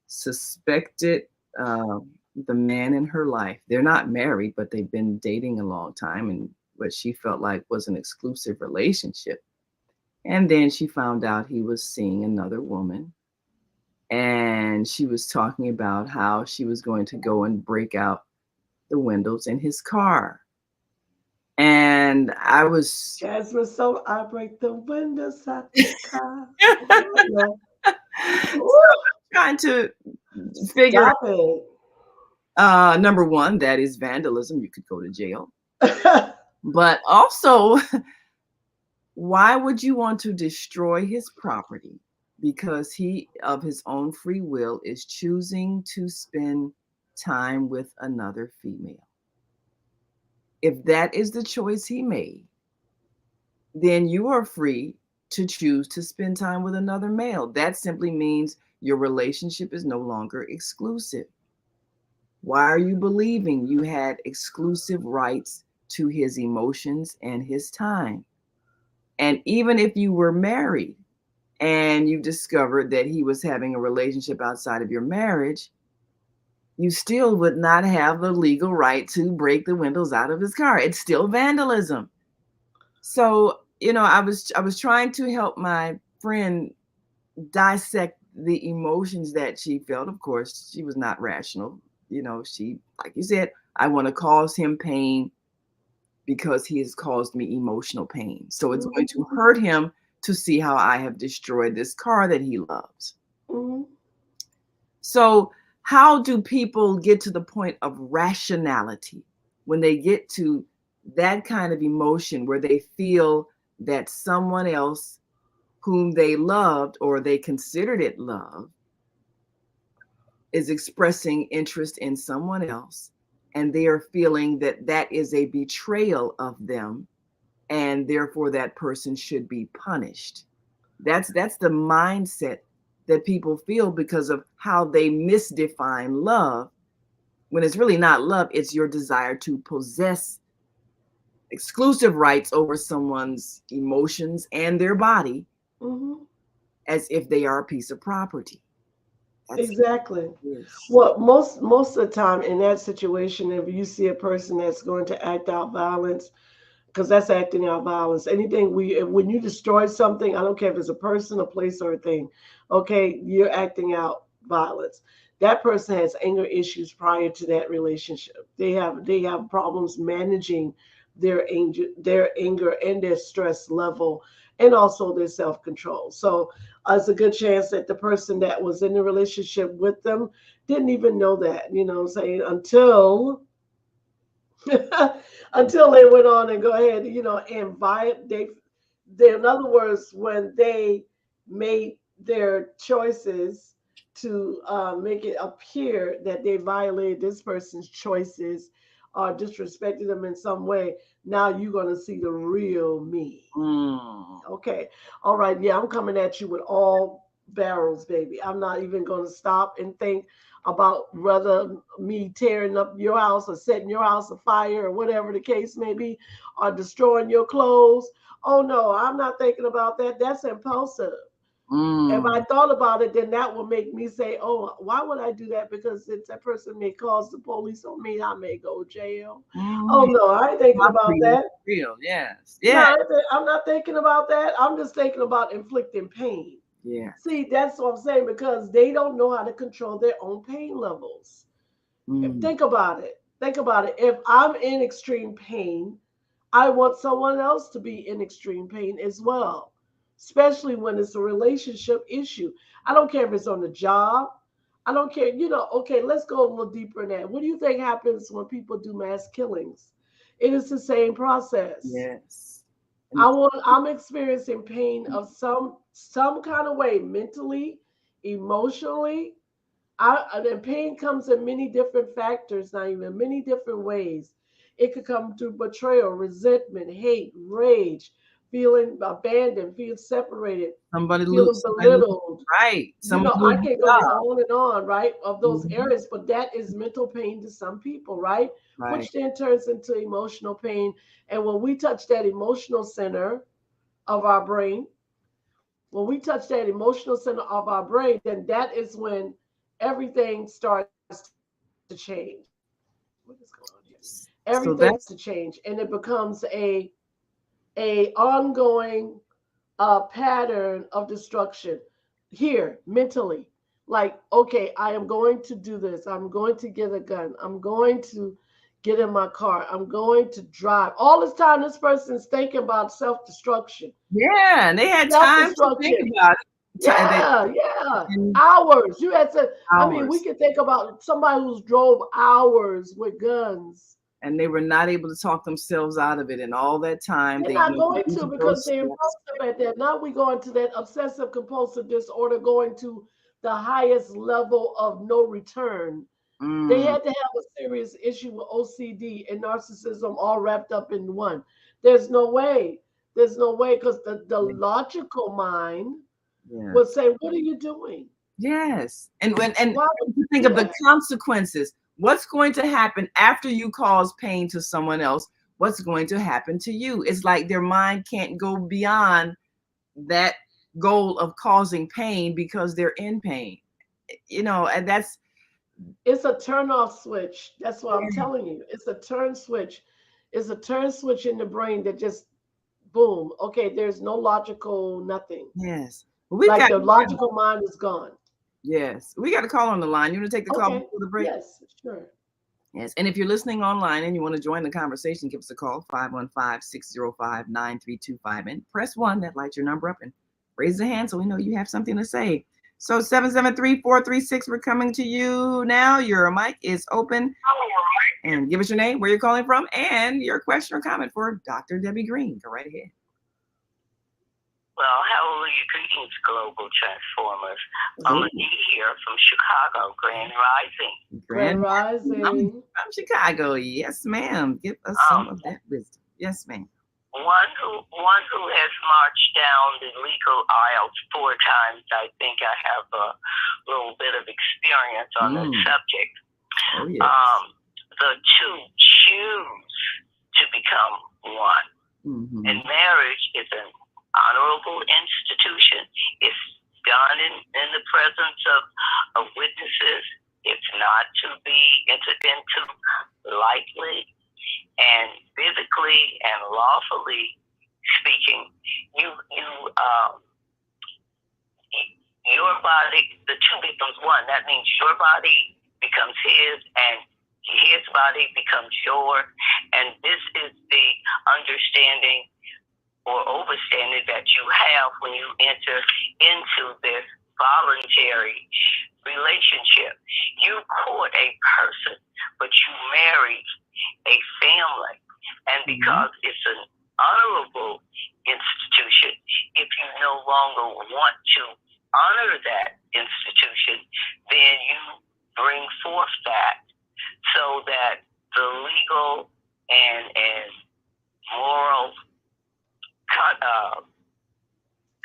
suspected uh, the man in her life. They're not married, but they've been dating a long time, and what she felt like was an exclusive relationship. And then she found out he was seeing another woman, and she was talking about how she was going to go and break out the windows in his car. And I was Jasmine, so I break the windows out the car. Oh, yeah. trying to figure Stop it. number one, that is vandalism. You could go to jail. But also, why would you want to destroy his property? Because he, of his own free will, is choosing to spend time with another female. If that is the choice he made, then you are free to choose to spend time with another male. That simply means your relationship is no longer exclusive. Why are you believing you had exclusive rights to his emotions and his time? And even if you were married and you discovered that he was having a relationship outside of your marriage, you still would not have the legal right to break the windows out of his car. It's still vandalism. So, I was trying to help my friend dissect the emotions that she felt. Of course, she was not rational. She, like you said, I want to cause him pain because he has caused me emotional pain. So it's going to Mhm, hurt him to see how I have destroyed this car that he loves. mhm. So, how do people get to the point of rationality when they get to that kind of emotion where they feel that someone else whom they loved or they considered it love is expressing interest in someone else, and they are feeling that that is a betrayal of them, and therefore that person should be punished? That's the mindset that people feel because of how they misdefine love, when it's really not love. It's your desire to possess exclusive rights over someone's emotions and their body Mhm. as if they are a piece of property. That's Exactly. yes. Well, most of the time in that situation, if you see a person that's going to act out violence, because that's acting out violence. Anything when you destroy something, I don't care if it's a person, a place, or a thing. Okay, you're acting out violence. That person has anger issues prior to that relationship. They have problems managing their anger and their stress level, and also their self control. So it's a good chance that the person that was in the relationship with them didn't even know that. You know, what I'm saying until they went on and go ahead, and they, in other words, when they made their choices to make it appear that they violated this person's choices or disrespected them in some way, now you're going to see the real me. Mm. Okay. All right. Yeah, I'm coming at you with all barrels, baby. I'm not even going to stop and think about whether me tearing up your house or setting your house afire or whatever the case may be, or destroying your clothes. Oh, no, I'm not thinking about that. That's impulsive. If I Mm. thought about it, then that would make me say, oh, why would I do that? Because if that person may call the police on me, I may go jail. Mm. Oh, no, I ain't thinking about Property is that. real. Yes. No, Yeah. I'm not thinking about that. I'm just thinking about inflicting pain. Yeah. See, that's what I'm saying, because they don't know how to control their own pain levels. Mm. Think about it. Think about it. If I'm in extreme pain, I want someone else to be in extreme pain as well, especially when it's a relationship issue. I don't care if it's on the job. I don't care, okay, let's go a little deeper in that. What do you think happens when people do mass killings? It is the same process. Yes. And I'm experiencing pain of some kind of way, mentally, emotionally. And pain comes in many different factors, not even many different ways. It could come through betrayal, resentment, hate, rage, feeling abandoned, feeling separated, feeling somebody lose, belittled. right. Someone I lose can a go job. on, right, of those Mhm. areas, but that is mental pain to some people, right? Right. Which then turns into emotional pain. And when we touch that emotional center of our brain, when we touch that emotional center of our brain, then that is when everything starts to change. What is going on here? Everything starts to So change, that's and it becomes a ongoing pattern of destruction here mentally. Like, okay, I am going to do this. I'm going to get a gun. I'm going to get in my car. I'm going to drive. All this time, this person's thinking about self destruction. yeah. And they had Self time to think destruction. about it. They Yeah, yeah. in Hours. You had to, I mean, we hours. can think about somebody who's drove hours with guns. And they were not able to talk themselves out of it. And all that time They're they not went going through to those because they're steps. impulsive at that. Now we go into that obsessive compulsive disorder, going to the highest level of no return. They Mm, had to have a serious issue with OCD and narcissism all wrapped up in one. There's no way. There's no way because the logical mind would yes. say, what are you doing? Yes. And Why would you think you of do the that? consequences. What's going to happen after you cause pain to someone else? What's going to happen to you? It's like their mind can't go beyond that goal of causing pain because they're in pain. And that's It's a turn off switch. That's what I'm yeah, telling you. It's a turn switch. It's a turn switch in the brain that just boom. Okay, there's no logical nothing. yes. Well, we've Like got the logical mind is gone. yes. We got a call on the line. You want to take the call Okay. before the break? Yes, sure. Yes. And if you're listening online and you want to join the conversation, give us a call 515-605-9325 and press 1. That lights your number up and raise the hand so we know you have something to say. So 773-436, we're coming to you now. Your mic is open. And give us your name, where you're calling from, and your question or comment for Dr. Debbie Green. Go right ahead. Well, hallelujah. Greetings, global transformers. I'm here from Chicago, Grand Rising. Grand I'm Rising. from Chicago. Yes, ma'am. Give us some of that wisdom. Yes, ma'am. One who has marched down the legal aisles 4 times. I think I have a little bit of experience on the subject. Oh, yes. The two choose to become one. Mm-hmm. And marriage is an honorable institution. It's done in the presence of witnesses. It's not to be entered into lightly. And physically and lawfully speaking, your body, the two becomes one. That means your body becomes his, and his body becomes yours. And this is the understanding or overstanding that you have when you enter into this voluntary relationship. You court a person, but you marry a family. And because it's an honorable institution, if you no longer want to honor that institution, then you bring forth that so that the legal and moral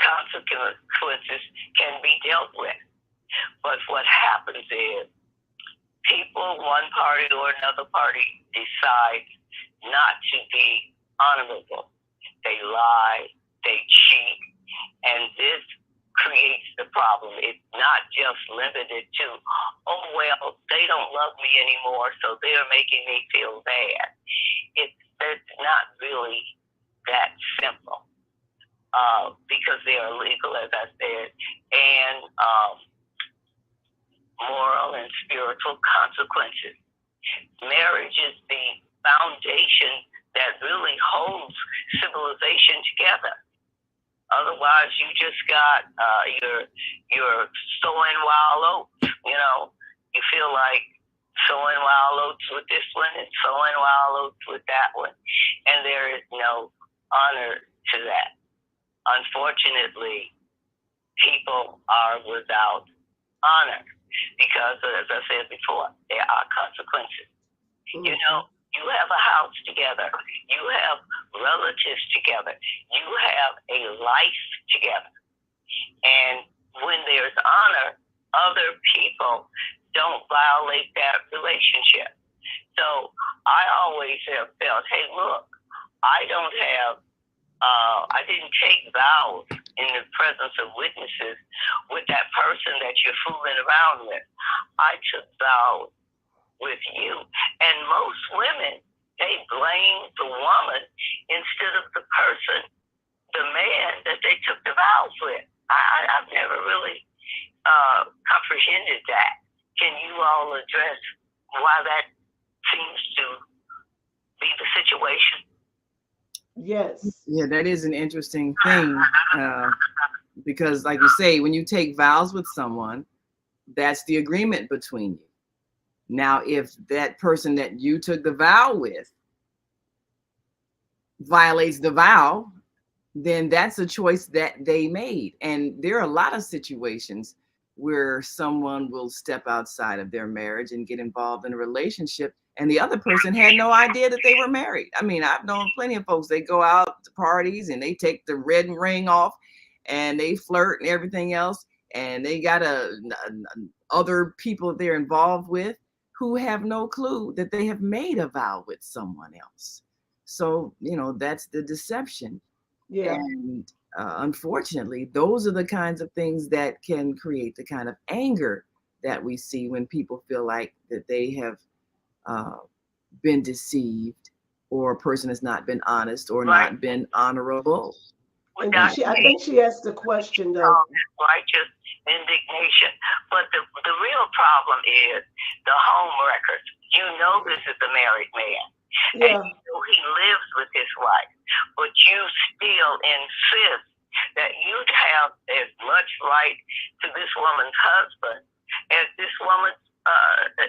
consequences can be dealt with. But what happens is people, one party or another party, decide not to be honorable. They lie, they cheat, and this creates the problem. It's not just limited to, oh, well, they don't love me anymore, so they're making me feel bad. It's not really that simple because they are legal, as I said, and moral and spiritual consequences. Marriage is the foundation that really holds civilization together. Otherwise, you just got your sowing wild oats. You know, you feel like sowing wild oats with this one and sowing wild oats with that one, and there is no honor to that. Unfortunately, people are without honor because, as I said before, there are consequences. Mm-hmm. You know, you have a house together. You have relatives together. You have a life together. And when there's honor, other people don't violate that relationship. So I always have felt, hey, look, I didn't take vows in the presence of witnesses with that person that you're fooling around with. I took vows with you. And most women, they blame the woman instead of the person, the man that they took the vows with. I've never really comprehended that. Can you all address why that seems to be the situation? Yes. Yeah, that is an interesting thing because, like you say, when you take vows with someone, that's the agreement between you. Now, if that person that you took the vow with violates the vow, then that's a choice that they made. And there are a lot of situations where someone will step outside of their marriage and get involved in a relationship, and the other person had no idea that they were married. I mean, I've known plenty of folks, they go out to parties and they take the red ring off and they flirt and everything else, and they got other people they're involved with who have no clue that they have made a vow with someone else. So, you know, that's the deception. Yeah. And unfortunately, those are the kinds of things that can create the kind of anger that we see when people feel like that they have been deceived, or a person has not been honest or not been honorable. And I think she asked the question though. Righteous indignation. But the real problem is the home records. You know this is a married man. Yeah. And you know he lives with his wife. But you still insist that you have as much right to this woman's husband as this woman's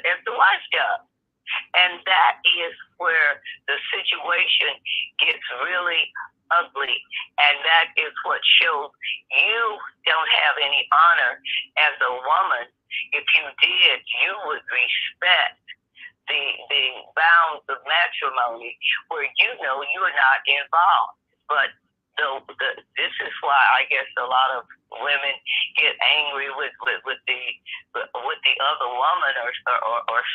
as the wife does. And that is where the situation gets really ugly, and that is what shows you don't have any honor as a woman. If you did, you would respect the bounds of matrimony where you know you are not involved. But this is why I guess a lot of women get angry with the other woman or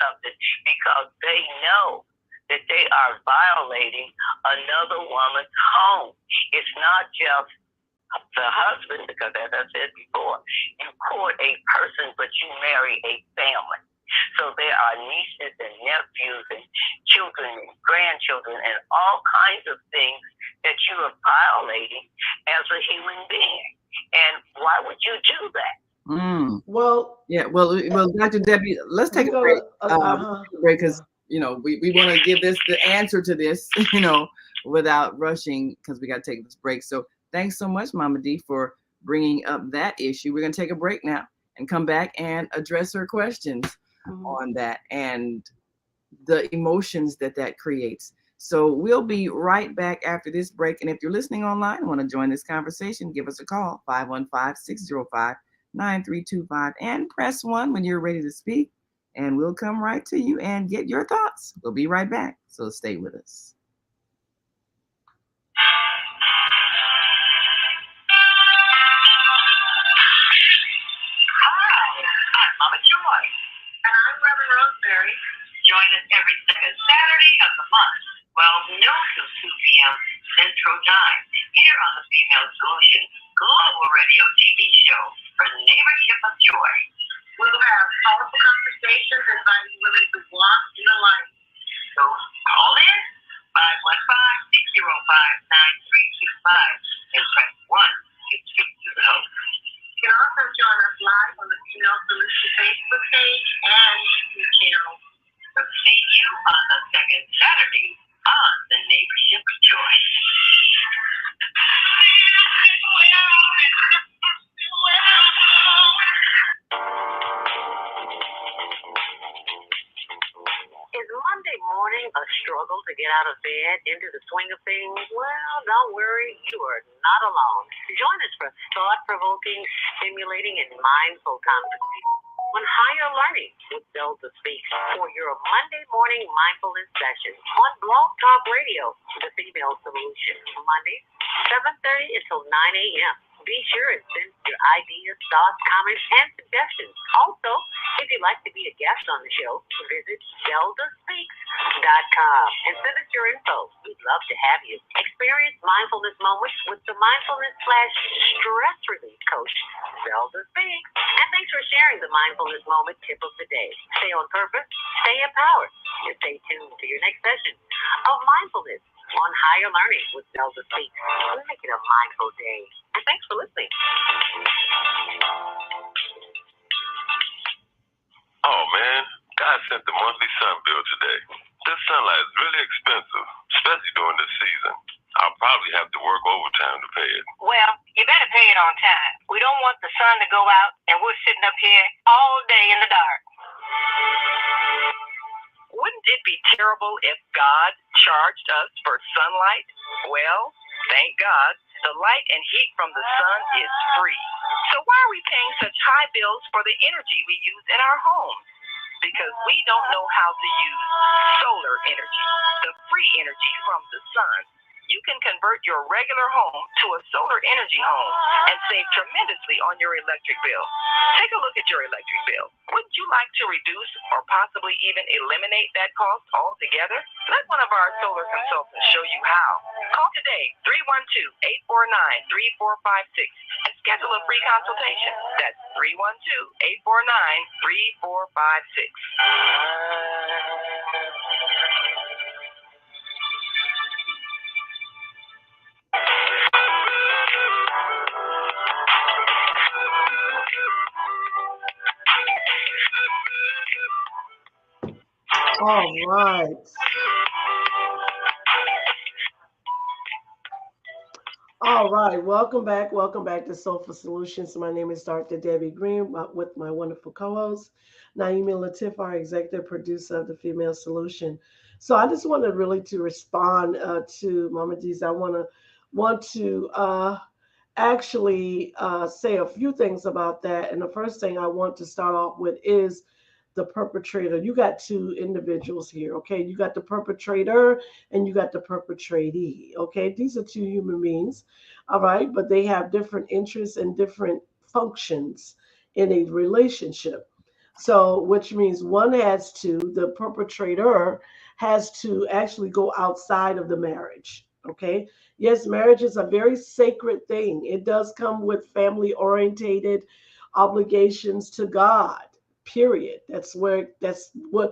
something, because they know that they are violating another woman's home. It's not just the husband, because as I said before, you court a person, but you marry a family. So there are nieces and nephews and children and grandchildren and all kinds of things that you are violating as a human being. And why would you do that? Well, yeah. Well, Dr. Debbie, let's take a break. Because you know we want to give this the answer to this, you know, without rushing, because we got to take this break. So thanks so much, Mama D, for bringing up that issue. We're going to take a break now and come back and address her questions on that and the emotions that creates. So we'll be right back after this break. And if you're listening online and want to join this conversation, give us a call, 515-605-9325, and press 1 when you're ready to speak, and we'll come right to you and get your thoughts. We'll be right back, so stay with us. And I'm Reverend Rosemary. Join us every second Saturday of the month, 12 noon to 2 p.m. Central Time, here on the Female Solution Global Radio TV show for Neighborship of Joy. We'll have powerful conversations inviting women to walk in the light. So call in 515-605-9325 and press 1 to speak to the host. You can also join us live on the Female Solution Facebook page and YouTube channel. See you on the second Saturday on the Neighborship a struggle to get out of bed into the swing of things? Well, don't worry, you are not alone. Join us for thought-provoking, stimulating, and mindful conversation on higher learning with Delta Speaks for your Monday morning mindfulness session on Blog Talk Radio, The Female Solution, Monday, 7:30 until 9 a.m. Be sure and send your ideas, thoughts, comments, and suggestions. Also, if you'd like to be a guest on the show, visit DeltaSpeaks.com and send us your info. We'd love to have you. Experience mindfulness moments with the mindfulness/stress relief coach, Zelda Speaks. And thanks for sharing the mindfulness moment tip of the day. Stay on purpose, stay empowered, and stay tuned to your next session of mindfulness on higher learning with Zelda Speaks. Make it a mindful day. And thanks for listening. Oh man, God sent the monthly sun bill today. This sunlight is really expensive, especially during this season. I'll probably have to work overtime to pay it. Well, you better pay it on time. We don't want the sun to go out and we're sitting up here all day in the dark. Wouldn't it be terrible if God charged us for sunlight? Well, thank God, the light and heat from the sun is free. So why are we paying such high bills for the energy we use in our homes? Because we don't know how to use solar energy, the free energy from the sun. You can convert your regular home to a solar energy home and save tremendously on your electric bill. Take a look at your electric bill. Wouldn't you like to reduce or possibly even eliminate that cost altogether? Let one of our solar consultants show you how. Call today, 312-849-3456, and schedule a free consultation. That's 312-849-3456. All right. All right. Welcome back. Welcome back to Soulful Solutions. My name is Dr. Debbie Green with my wonderful co-host, Naomi Latif, our executive producer of the Female Solution. So I just wanted really to respond to Mama D's. I want to actually say a few things about that. And the first thing I want to start off with is the perpetrator. You got two individuals here, okay? You got the perpetrator and you got the perpetratee, okay? These are two human beings, all right? But they have different interests and different functions in a relationship. So, which means the perpetrator has to actually go outside of the marriage, okay? Yes, marriage is a very sacred thing. It does come with family orientated obligations to God. Period. That's what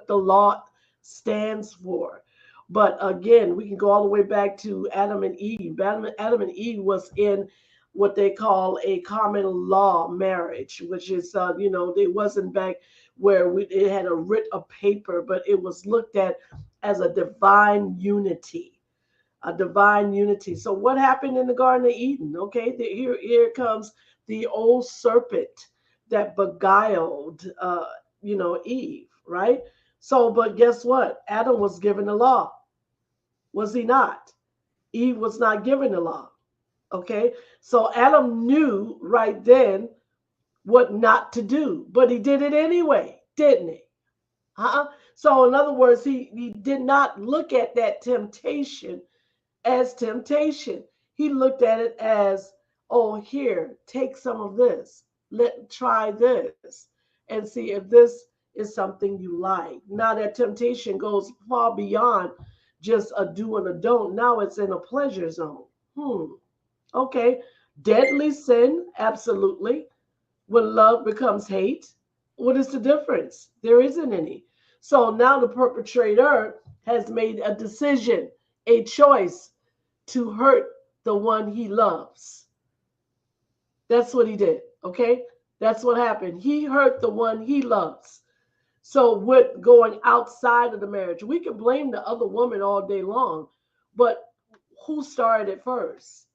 the law stands for. But again, we can go all the way back to Adam and Eve. Adam and Eve was in what they call a common law marriage, which is, it wasn't back where it had a writ of paper, but it was looked at as a divine unity. A divine unity. So what happened in the Garden of Eden? Okay, here comes the old serpent that beguiled, Eve, right? So, but guess what? Adam was given the law, was he not? Eve was not given the law. Okay, so Adam knew right then what not to do, but he did it anyway, didn't he? So, in other words, he did not look at that temptation as temptation. He looked at it as, oh, here, take some of this. Try this and see if this is something you like. Now that temptation goes far beyond just a do and a don't. Now it's in a pleasure zone. Okay. Deadly sin, absolutely. When love becomes hate, what is the difference? There isn't any. So now the perpetrator has made a decision, a choice to hurt the one he loves. That's what he did, okay? That's what happened. He hurt the one he loves. So with going outside of the marriage, we can blame the other woman all day long, but who started it first?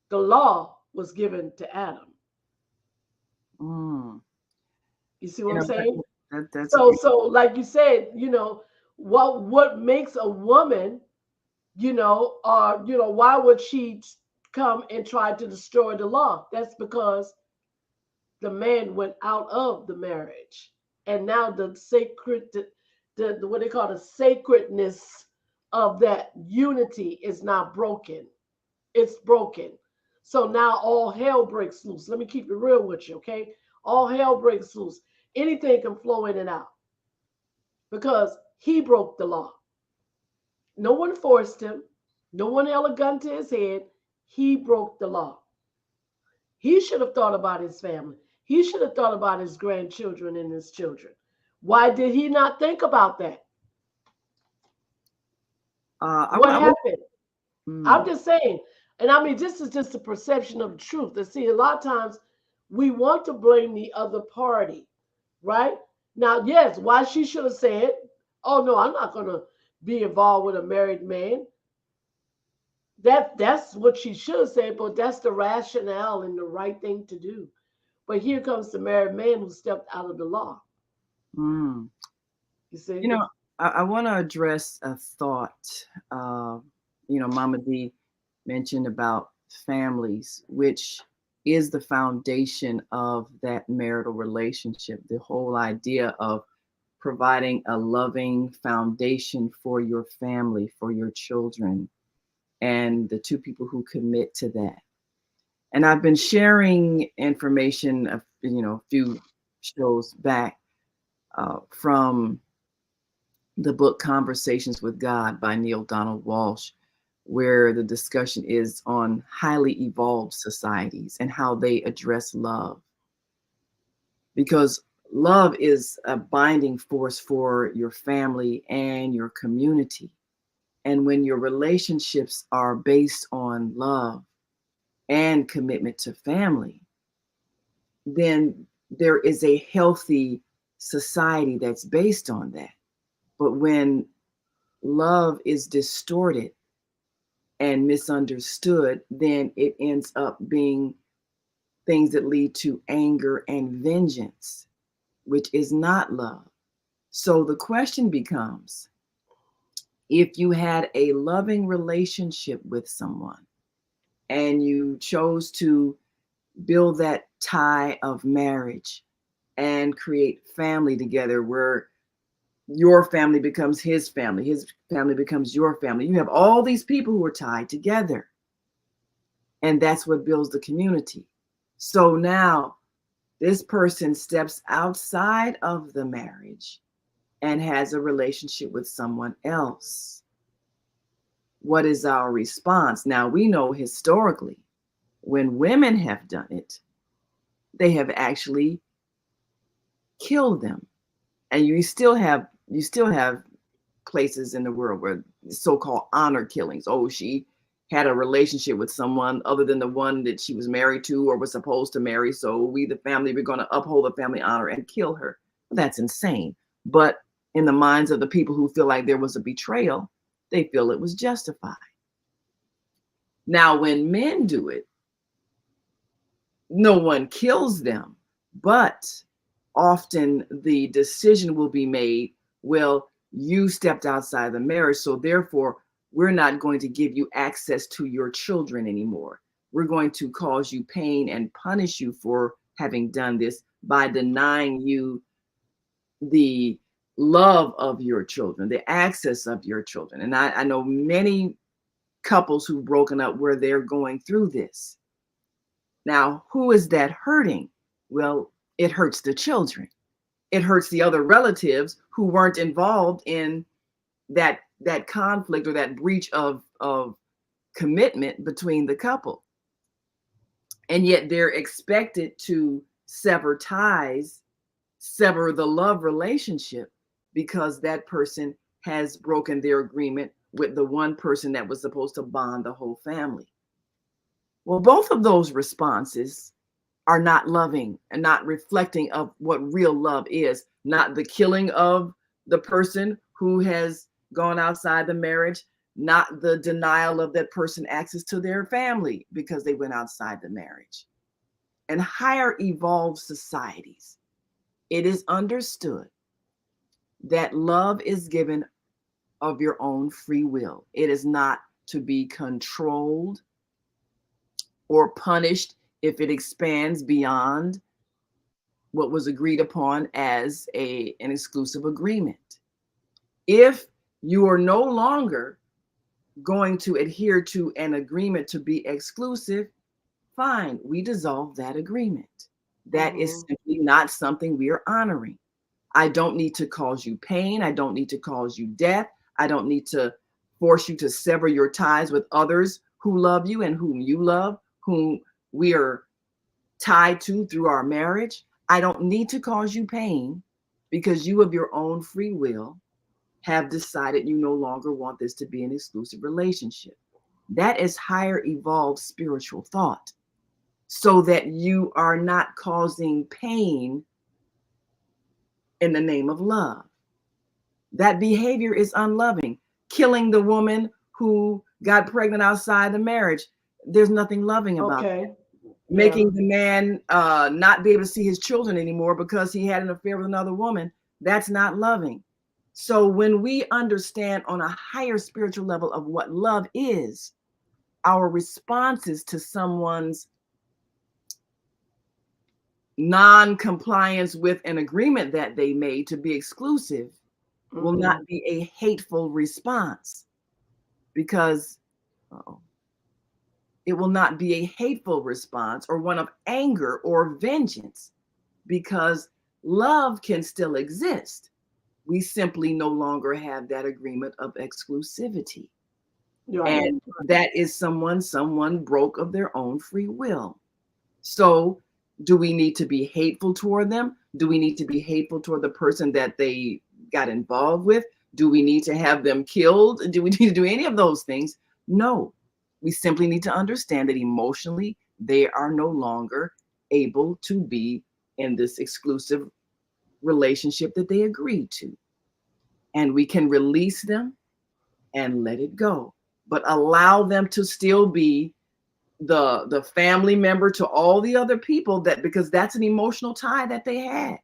The law was given to Adam. You see what I'm saying? That's So like you said, what makes a woman, why would she come and try to destroy the law? That's because the man went out of the marriage, and now the sacred, the what they call the sacredness of that unity is not broken. It's broken. So now all hell breaks loose. Let me keep it real with you, okay? All hell breaks loose. Anything can flow in and out because he broke the law. No one forced him. No one held a gun to his head. He broke the law. He should have thought about his family. He should have thought about his grandchildren and his children. Why did he not think about that? What happened? I'm just saying. And I mean, this is just a perception of the truth. And see, a lot of times we want to blame the other party, right? Now, yes, why she should have said, oh, no, I'm not going to be involved with a married man. That's what she should have said, but that's the rationale and the right thing to do. But here comes the married man who stepped out of the law. Mm. You see? You know, I want to address a thought. Mama D mentioned about families, which is the foundation of that marital relationship. The whole idea of providing a loving foundation for your family, for your children, and the two people who commit to that. And I've been sharing information, a few shows back from the book Conversations with God by Neil Donald Walsh, where the discussion is on highly evolved societies and how they address love. Because love is a binding force for your family and your community. And when your relationships are based on love and commitment to family, then there is a healthy society that's based on that. But when love is distorted and misunderstood, then it ends up being things that lead to anger and vengeance, which is not love. So the question becomes, if you had a loving relationship with someone and you chose to build that tie of marriage and create family together where your family becomes his family becomes your family. You have all these people who are tied together. And that's what builds the community. So now this person steps outside of the marriage and has a relationship with someone else. What is our response? Now, we know historically when women have done it, they have actually killed them. And you still have places in the world where so-called honor killings. Oh, she had a relationship with someone other than the one that she was married to or was supposed to marry. So we, the family, we're going to uphold the family honor and kill her. That's insane. But in the minds of the people who feel like there was a betrayal, they feel it was justified. Now, when men do it, no one kills them, but often the decision will be made, well, you stepped outside the marriage, so therefore we're not going to give you access to your children anymore. We're going to cause you pain and punish you for having done this by denying you the love of your children, the access of your children. And I know many couples who've broken up where they're going through this. Now, who is that hurting? Well, it hurts the children. It hurts the other relatives who weren't involved in that conflict or that breach of commitment between the couple. And yet they're expected to sever ties, sever the love relationship because that person has broken their agreement with the one person that was supposed to bond the whole family. Well, both of those responses are not loving and not reflecting of what real love is, not the killing of the person who has gone outside the marriage, not the denial of that person access to their family because they went outside the marriage. In higher evolved societies, it is understood that love is given of your own free will. It is not to be controlled or punished if it expands beyond what was agreed upon as an exclusive agreement. If you are no longer going to adhere to an agreement to be exclusive, fine, we dissolve that agreement. That is simply not something we are honoring. I don't need to cause you pain. I don't need to cause you death. I don't need to force you to sever your ties with others who love you and whom you love, whom we are tied to through our marriage. I don't need to cause you pain because you, of your own free will, have decided you no longer want this to be an exclusive relationship. That is higher evolved spiritual thought, so that you are not causing pain in the name of love. That behavior is unloving. Killing the woman who got pregnant outside the marriage, there's nothing loving about that. Okay. Making the man not be able to see his children anymore because he had an affair with another woman, that's not loving. So when we understand on a higher spiritual level of what love is, our responses to someone's non-compliance with an agreement that they made to be exclusive will not be a hateful response, because it will not be a hateful response or one of anger or vengeance, because love can still exist. We simply no longer have that agreement of exclusivity. Right. And that is someone broke of their own free will. So do we need to be hateful toward them? Do we need to be hateful toward the person that they got involved with? Do we need to have them killed? Do we need to do any of those things? No. We simply need to understand that emotionally, they are no longer able to be in this exclusive relationship that they agreed to. And we can release them and let it go, but allow them to still be the family member to all the other people, that because that's an emotional tie that they had.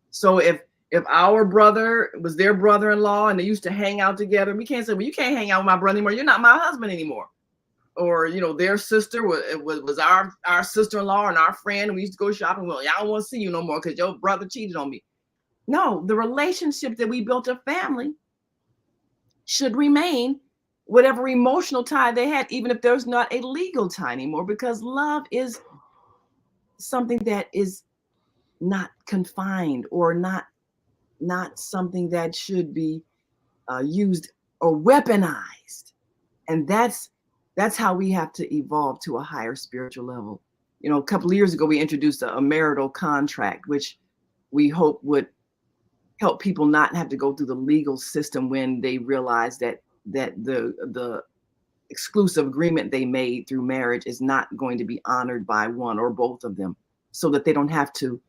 So if our brother was their brother-in-law and they used to hang out together, we can't say, well, you can't hang out with my brother anymore, you're not my husband anymore. Or their sister was our sister-in-law and our friend, and we used to go shopping. Well, y'all don't want to see you no more because your brother cheated on me. No, the relationship that we built a family should remain, whatever emotional tie they had, even if there's not a legal tie anymore, because love is something that is not confined, or not something that should be used or weaponized. And that's how we have to evolve to a higher spiritual level. A couple of years ago, we introduced a marital contract, which we hope would help people not have to go through the legal system when they realize that the exclusive agreement they made through marriage is not going to be honored by one or both of them, so that they don't have to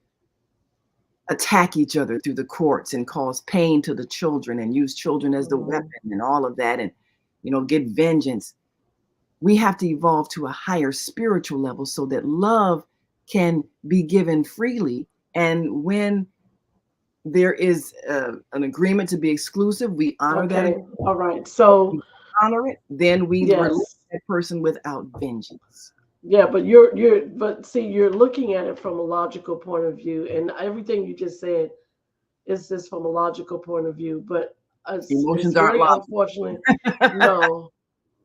attack each other through the courts and cause pain to the children and use children as the weapon and all of that, and get vengeance. We have to evolve to a higher spiritual level so that love can be given freely. And when there is an agreement to be exclusive, we honor that. All right. So honor it, then we release yes. that person without vengeance. Yeah, but but see, you're looking at it from a logical point of view, and everything you just said is just from a logical point of view. But it's Emotions aren't very logical. unfortunate. No,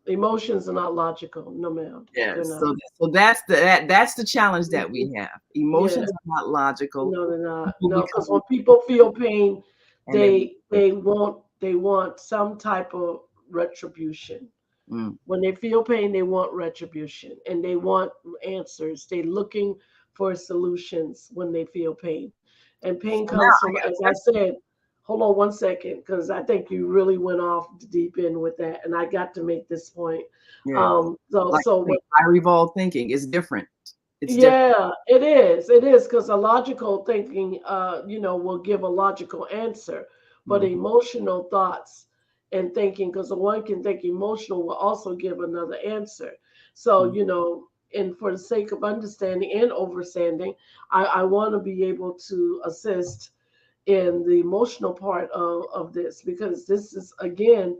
emotions are not logical. No, ma'am. They're Yes. not. So that's the challenge that we have. Emotions Yeah. are not logical. No, they're not. People No, because become, when people feel pain, and they they want some type of retribution. mm. When they feel pain, they want retribution and they want answers. They're looking for solutions when they feel pain. And pain So now comes I from, got a as I question. said, hold on one second, because I think you really went off deep in with that. And I got to make this point. Yeah. So, Like so what, high revolved thinking is different. It's different. yeah, it is. It is because a logical thinking, will give a logical answer, but Mm. emotional thoughts and thinking, because the one can think emotional, will also give another answer. So, Mm. and for the sake of understanding and overstanding, I want to be able to assist in the emotional part of this, because this is, again,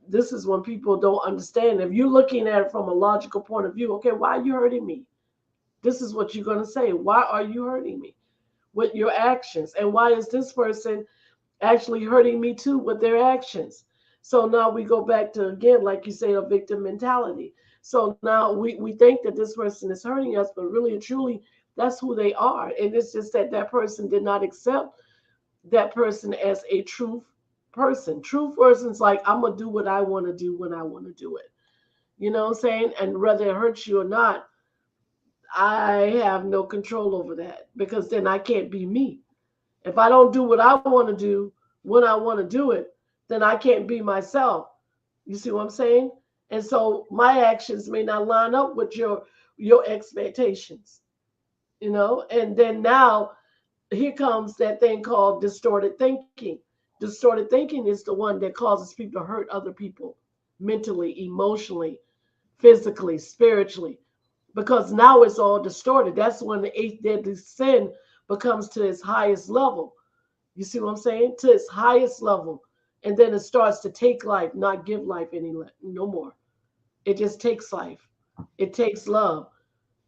this is when people don't understand. If you're looking at it from a logical point of view, okay, why are you hurting me? This is what you're going to say. Why are you hurting me with your actions? And why is this person actually hurting me too with their actions? So now we go back to, again, like you say, a victim mentality. So now we think that this person is hurting us, but really and truly, that's who they are. And it's just that that person did not accept that person as a true person. True person's like, I'm going to do what I want to do when I want to do it. You know what I'm saying? And whether it hurts you or not, I have no control over that, because then I can't be me. If I don't do what I want to do when I want to do it, then I can't be myself. You see what I'm saying? And so my actions may not line up with your expectations, you know? And then now here comes that thing called distorted thinking. Distorted thinking is the one that causes people to hurt other people mentally, emotionally, physically, spiritually, because now it's all distorted. That's when the eighth deadly sin becomes to its highest level. You see what I'm saying? To its highest level. And then it starts to take life, not give life no more. It just takes life. It takes love.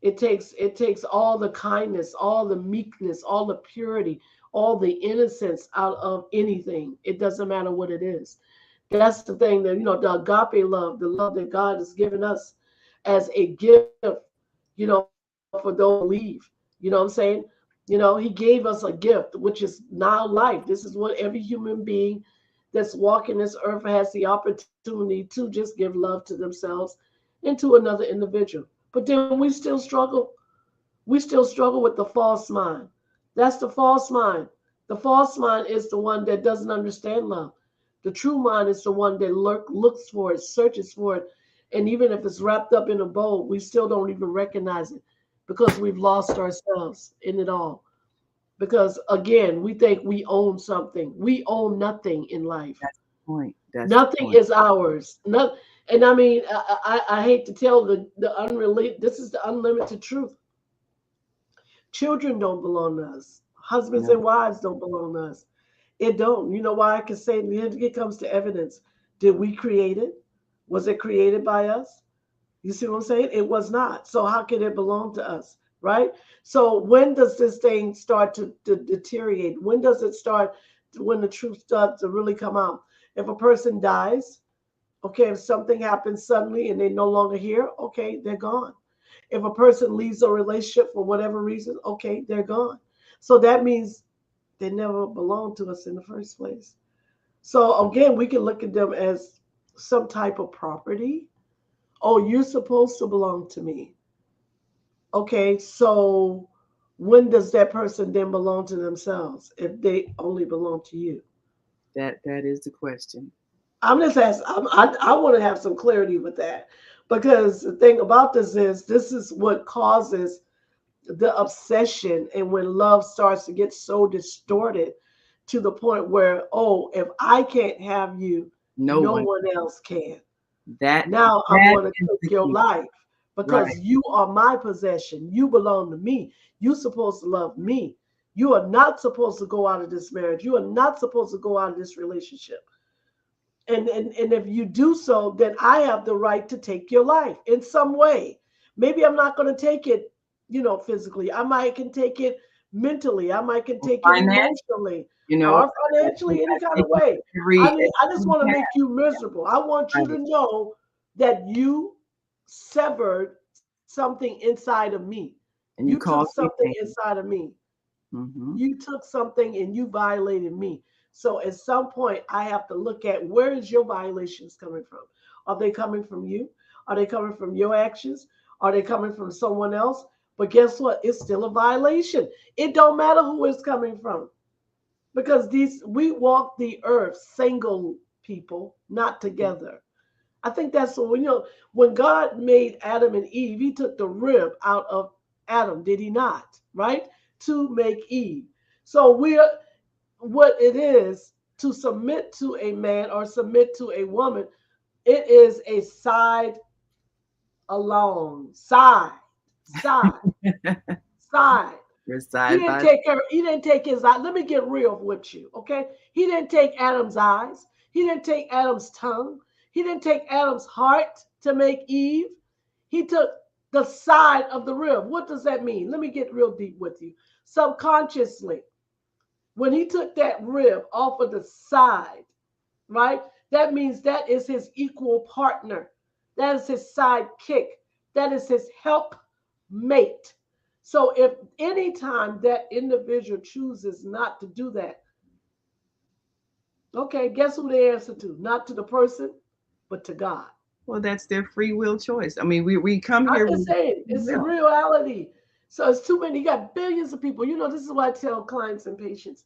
It takes all the kindness, all the meekness, all the purity, all the innocence out of anything. It doesn't matter what it is. That's the thing, that the agape love, the love that God has given us as a gift, for those who believe. You know what I'm saying? He gave us a gift, which is now life. This is what every human being that's walking this earth has the opportunity to just give love to themselves and to another individual. But then we still struggle. We still struggle with the false mind. That's the false mind. The false mind is the one that doesn't understand love. The true mind is the one that looks for it, searches for it. And even if it's wrapped up in a bowl, we still don't even recognize it, because we've lost ourselves in it all. Because again, we think we own something. We own nothing in life. That's the point. That's the Nothing point. is ours. And I mean, I hate to tell the unrelated. This is the unlimited truth. Children don't belong to us. Husbands No, and wives don't belong to us. It don't. You know why I can say, it comes to evidence. Did we create it? Was it created by us? You see what I'm saying? It was not. So how can it belong to us? Right? So when does this thing start to deteriorate? When does it start when the truth starts to really come out? If a person dies, okay, if something happens suddenly and they're no longer here, okay, they're gone. If a person leaves a relationship for whatever reason, okay, they're gone. So that means they never belonged to us in the first place. So again, we can look at them as some type of property. Oh, you're supposed to belong to me. Okay, so when does that person then belong to themselves if they only belong to you? that is the question. I'm just asking, I want to have some clarity with that, because the thing about this is what causes the obsession, and when love starts to get so distorted to the point where, oh, if I can't have you, No no one. one else can. That Now I'm that going to is the take your key. life Right. because you are my possession. You belong to me. You're supposed to love me. You are not supposed to go out of this marriage. You are not supposed to go out of this relationship. And if you do so, then I have the right to take your life in some way. Maybe I'm not going to take it, physically. I might can take it mentally. I might can Or take it finance, emotionally you know, or financially, any I kind think of way. I mean, I just every want to path, make you miserable. I want you to right. know that you severed something inside of me. You And you took caused me something pain. inside of me. Hmm. You took something and you violated me. So at some point, I have to look at, where is your violations coming from? Are they coming from you? Are they coming from your actions? Are they coming from someone else? But guess what? It's still a violation. It don't matter who it's coming from, because these we walk the earth single, people, not together. I think that's when when God made Adam and Eve, he took the rib out of Adam, did he not? Right? To make Eve. So we're what it is to submit to a man or submit to a woman. It is a side alone, side, side. We're He side didn't by. take her, he didn't take his eye. Let me get real with you, okay? He didn't take Adam's eyes. He didn't take Adam's tongue. He didn't take Adam's heart to make Eve. He took the side of the rib. What does that mean? Let me get real deep with you. Subconsciously, when he took that rib off of the side, right? That means that is his equal partner. That is his sidekick. That is his help mate. So if anytime that individual chooses not to do that, okay, guess who they answer to? Not to the person, but to God. Well, that's their free will choice. I mean, we come I'm here just with saying, free it's a will. reality. So it's too many. You got billions of people. You know, this is why I tell clients and patients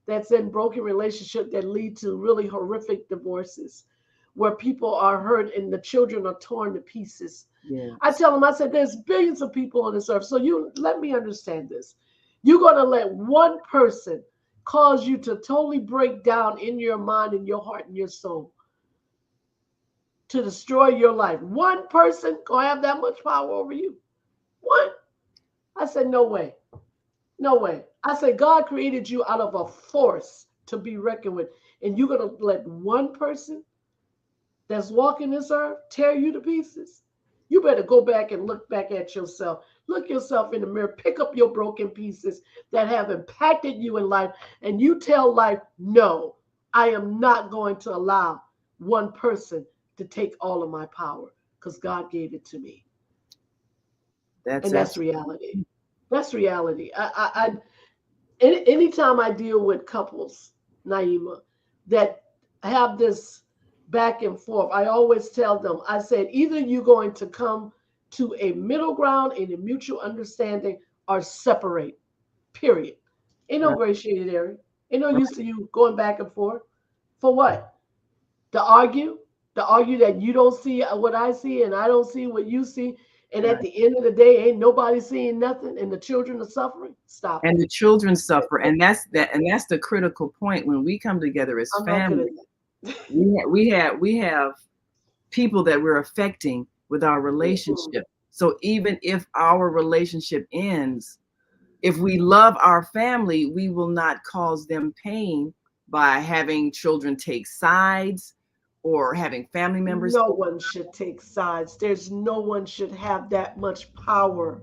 that's in broken relationship that lead to really horrific divorces, where people are hurt and the children are torn to pieces. I Yes. tell them, I said, there's billions of people on this earth. So you let me understand this. You're gonna let one person cause you to totally break down in your mind and your heart and your soul to destroy your life. One person gonna have that much power over you. One. I said, no way. No way. I said, God created you out of a force to be reckoned with. And you're going to let one person that's walking this earth tear you to pieces? You better go back and look back at yourself. Look yourself in the mirror. Pick up your broken pieces that have impacted you in life. And you tell life, no, I am not going to allow one person to take all of my power because God gave it to me. That's And that's absolutely. reality. That's reality. Anytime I deal with couples, Naima, that have this back and forth, I always tell them, I said, either you're going to come to a middle ground and a mutual understanding or separate, period. Ain't no Right. gray shaded area. Ain't no use Right. to you going back and forth. For what? To argue? To argue that you don't see what I see and I don't see what you see. And at Right. the end of the day, ain't nobody seeing nothing and the children are suffering? Stop And it. the children suffer, and that's the critical point when we come together as I'm not good at family. that. We have people that we're affecting with our Mm-mm. relationship. So even if our relationship ends, if we love our family, we will not cause them pain by having children take sides or having family members. No one should take sides. There's no one should have that much power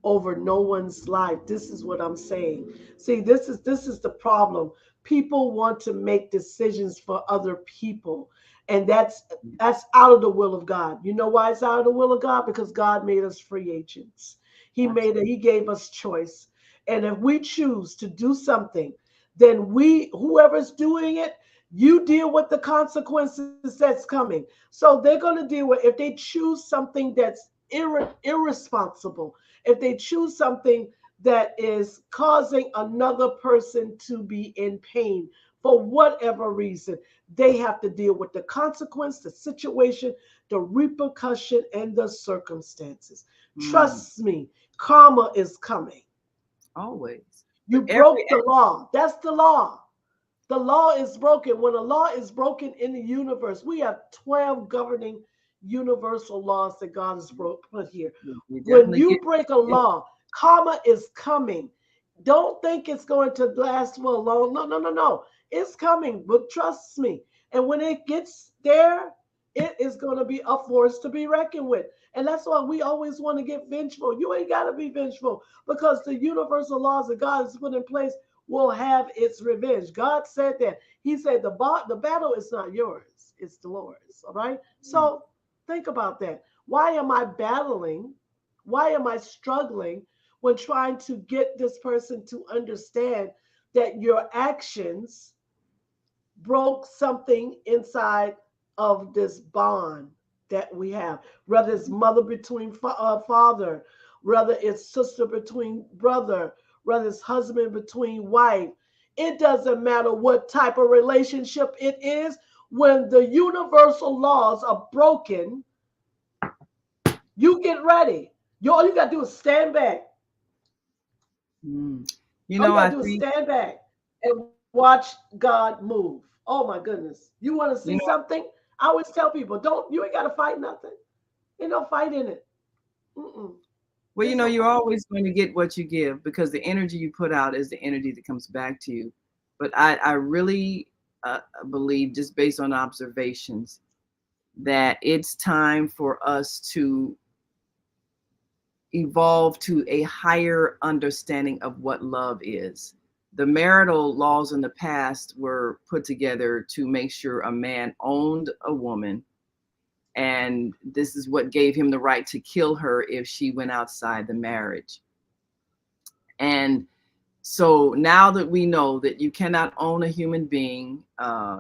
over no one's life. This is what I'm saying. See, this is the problem. People want to make decisions for other people, and that's out of the will of God. You know why it's out of the will of God? Because God made us free agents. He gave us choice. And if we choose to do something, then whoever's doing it, you deal with the consequences that's coming. So they're going to deal with if they choose something that's irresponsible, if they choose something that is causing another person to be in pain for whatever reason, they have to deal with the consequence, the situation, the repercussion, and the circumstances. Mm, Trust me, karma is coming. always. You But every broke the law. That's the law. The law is broken. When a law is broken in the universe, we have 12 governing universal laws that God has put here. we When definitely you get break a it. law, karma is coming. Don't think it's going to last for a long. No, no, no, no. It's coming, but trust me. And when it gets there, it is going to be a force to be reckoned with. And that's why we always want to get vengeful. You ain't got to be vengeful because the universal laws that God has put in place will have its revenge. God said that. He said the battle is not yours, it's the Lord's. All right. So think about that. Why am I battling? Why am I struggling when trying to get this person to understand that your actions broke something inside of this bond that we have, whether it's mother between father, whether it's sister between brother, whether it's husband between wife. It doesn't matter what type of relationship it is. When the universal laws are broken, you get ready. All you got to do is stand back. Mm. You All you know, got I to do is think, stand back and watch God move. Oh my goodness. You want to see you know, something? I always tell people, you ain't got to fight nothing. Ain't no fight in it. Mm-mm. Well, It's you're okay. always going to get what you give because the energy you put out is the energy that comes back to you. But I really believe, just based on observations, that it's time for us to evolve to a higher understanding of what love is. The marital laws in the past were put together to make sure a man owned a woman, and this is what gave him the right to kill her if she went outside the marriage. And so now that we know that you cannot own a human being,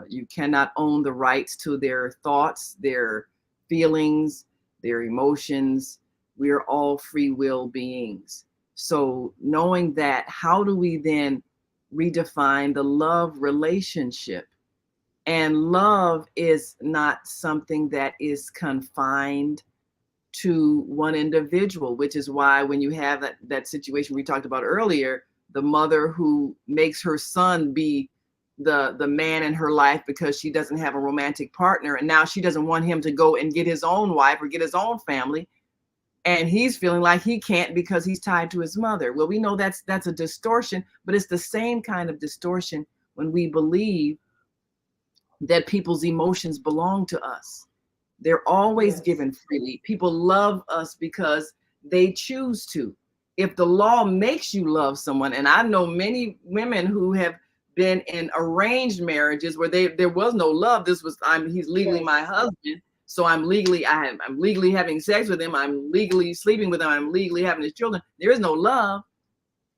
you cannot own the rights to their thoughts, their feelings, their emotions. We are all free will beings. So knowing that, how do we then redefine the love relationship? And love is not something that is confined to one individual, which is why when you have that situation we talked about earlier, the mother who makes her son be the man in her life because she doesn't have a romantic partner, and now she doesn't want him to go and get his own wife or get his own family, and he's feeling like he can't because he's tied to his mother. Well, we know that's a distortion, but it's the same kind of distortion when we believe that people's emotions belong to us. They're always Yes. given freely. People love us because they choose to. If the law makes you love someone, and I know many women who have been in arranged marriages where there was no love. This was he's legally my Yes. husband, so I'm legally having sex with him. I'm legally sleeping with him. I'm legally having his children. There is no love,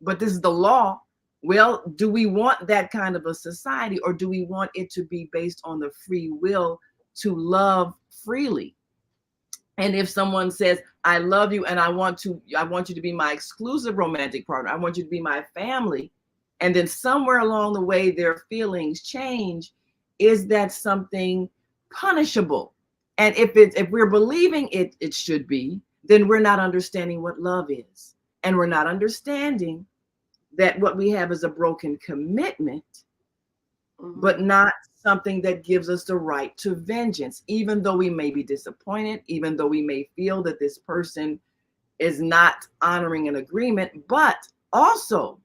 but this is the law. Well, do we want that kind of a society, or do we want it to be based on the free will to love freely? And if someone says, I love you and I want you to be my exclusive romantic partner, I want you to be my family, and then somewhere along the way their feelings change, is that something punishable? And if we're believing it should be, then we're not understanding what love is. And we're not understanding that what we have is a broken commitment, but Hmm. not something that gives us the right to vengeance, even though we may be disappointed, even though we may feel that this person is not honoring an agreement. But also,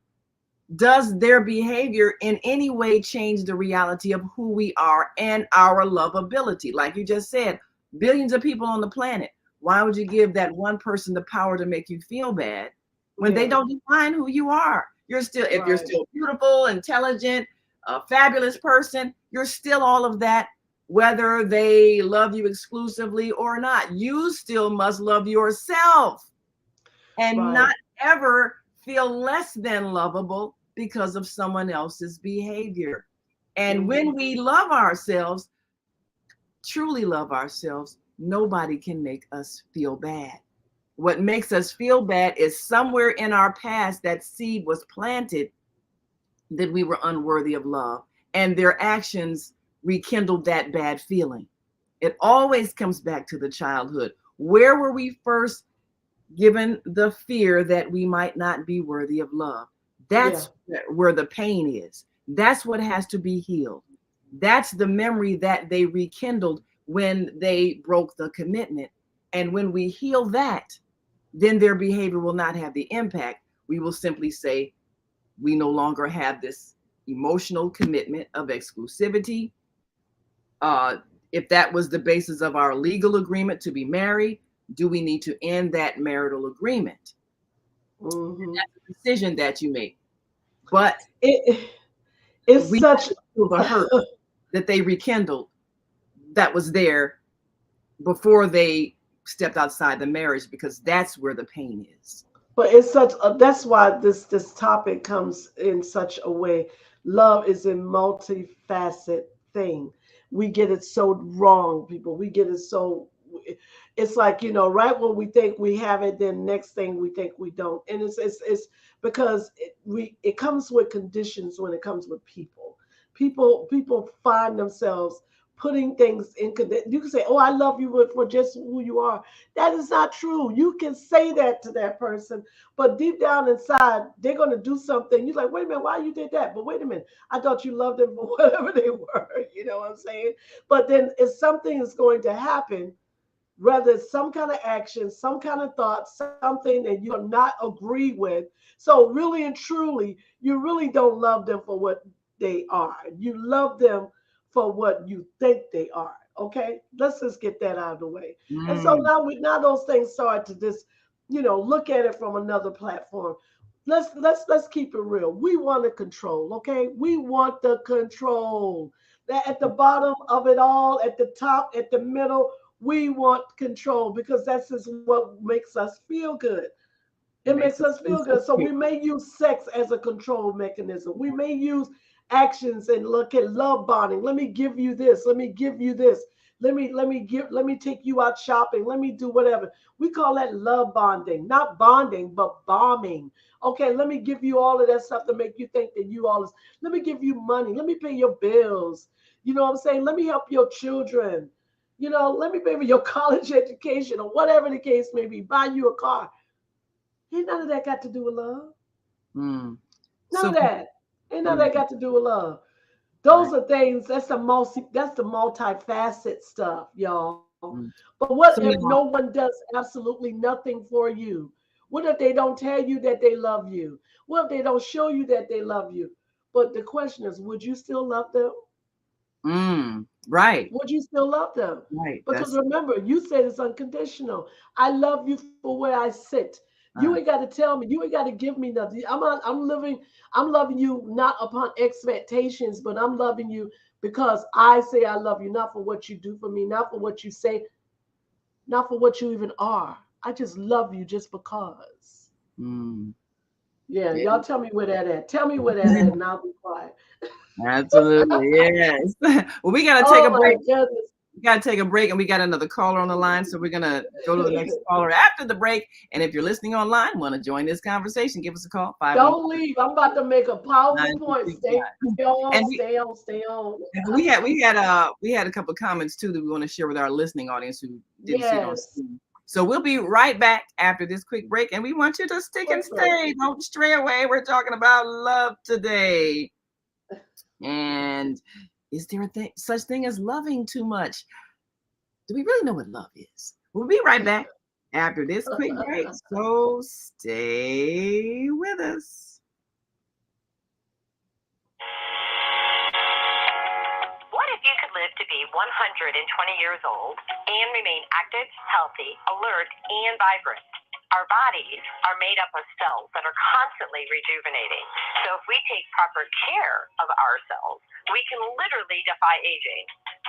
does their behavior in any way change the reality of who we are and our lovability? Like you just said, billions of people on the planet. Why would you give that one person the power to make you feel bad when they Yeah. don't define who you are? You're still, if you're Right. still beautiful, intelligent, a fabulous person, you're still all of that, whether they love you exclusively or not. You still must love yourself and Right. not ever feel less than lovable because of someone else's behavior. And Hmm. when we love ourselves, truly love ourselves, nobody can make us feel bad. What makes us feel bad is somewhere in our past that seed was planted that we were unworthy of love, and their actions rekindled that bad feeling. It always comes back to the childhood. Where were we first given the fear that we might not be worthy of love? Yeah. That's where the pain is. That's what has to be healed. That's the memory that they rekindled when they broke the commitment. And when we heal that, then their behavior will not have the impact. We will simply say, we no longer have this emotional commitment of exclusivity. Uh, if that was the basis of our legal agreement to be married, do we need to end that marital agreement? Hmm. That's a decision that you make. But It it's we have such to feel the hurt that they rekindled that was there before they stepped outside the marriage, because that's where the pain is. but it's such a, that's why this topic comes in such a way. Love is a multifaceted thing. We get it so wrong, people. We get it so, it's like, right when we think we have it, then next thing we think we don't. And it's because it comes with conditions. When it comes with people, people find themselves putting things in you can say, oh, I love you for just who you are. That is not true. You can say that to that person, but deep down inside, they're going to do something. You're like, wait a minute, why you did that? But wait a minute, I thought you loved them for whatever they were. You know what I'm saying? But then if something is going to happen, whether it's some kind of action, some kind of thought, something that you do not agree with. So really and truly, you really don't love them for what they are. You love them for what you think they are. Okay, let's just get that out of the way. And so Mm. now those things start to just, look at it from another platform. Let's keep it real. We want to control. Okay, we want the control. That at the bottom of it all, at the top, at the middle, we want control because that's just what makes us feel good. It It makes makes us us feel feel good. So secure. we may use sex as a control mechanism. We may use actions and look at love bonding. Let me give you this. Let me give you this. Let me take you out shopping. Let me do whatever. We call that love bonding, not bonding, but bombing. Okay, let me give you all of that stuff to make you think that you all is. Let me give you money. Let me pay your bills. You know what I'm saying? Let me help your children. Let me pay for your college education or whatever the case may be. Buy you a car. Ain't none of that got to do with love. Mm. None So of that. Ain't none of mm, that got to do with love. right. Those are things. That's the multifaceted stuff, y'all. Mm. But what if So no now, one does absolutely nothing for you? What if they don't tell you that they love you? What if they don't show you that they love you? But the question is, would you still love them? right, Would you still love them? right. Because remember, you said it's unconditional. I love you for where I sit. You ain't Uh, got to tell me. You ain't got to give me nothing. I'm loving you not upon expectations, but I'm loving you because I say I love you, not for what you do for me, not for what you say, not for what you even are. I just love you just because. mm, Yeah, yeah, y'all tell me where that at. Tell me where that at, and I'll be quiet. absolutely. Yes. Well, we gotta take Oh a my break. goodness. We gotta take a break, and we got another caller on the line. So we're gonna go to the next caller after the break. And if you're listening online, want to join this conversation, give us a call, 515 Don't leave. I'm about to make a powerful point. Stay 925. on, And we stay on, stay on. we had a couple of comments too that we want to share with our listening audience who didn't see it on Yes. screen. So we'll be right back after this quick break, and we want you to stick and Quick break. stay. Don't stray away. We're talking about love today. And is there such thing as loving too much? Do we really know what love is? We'll be right back after this quick break. So stay with us. What if you could live to be 120 years old and remain active, healthy, alert, and vibrant? Our bodies are made up of cells that are constantly rejuvenating. So if we take proper care of ourselves, we can literally defy aging.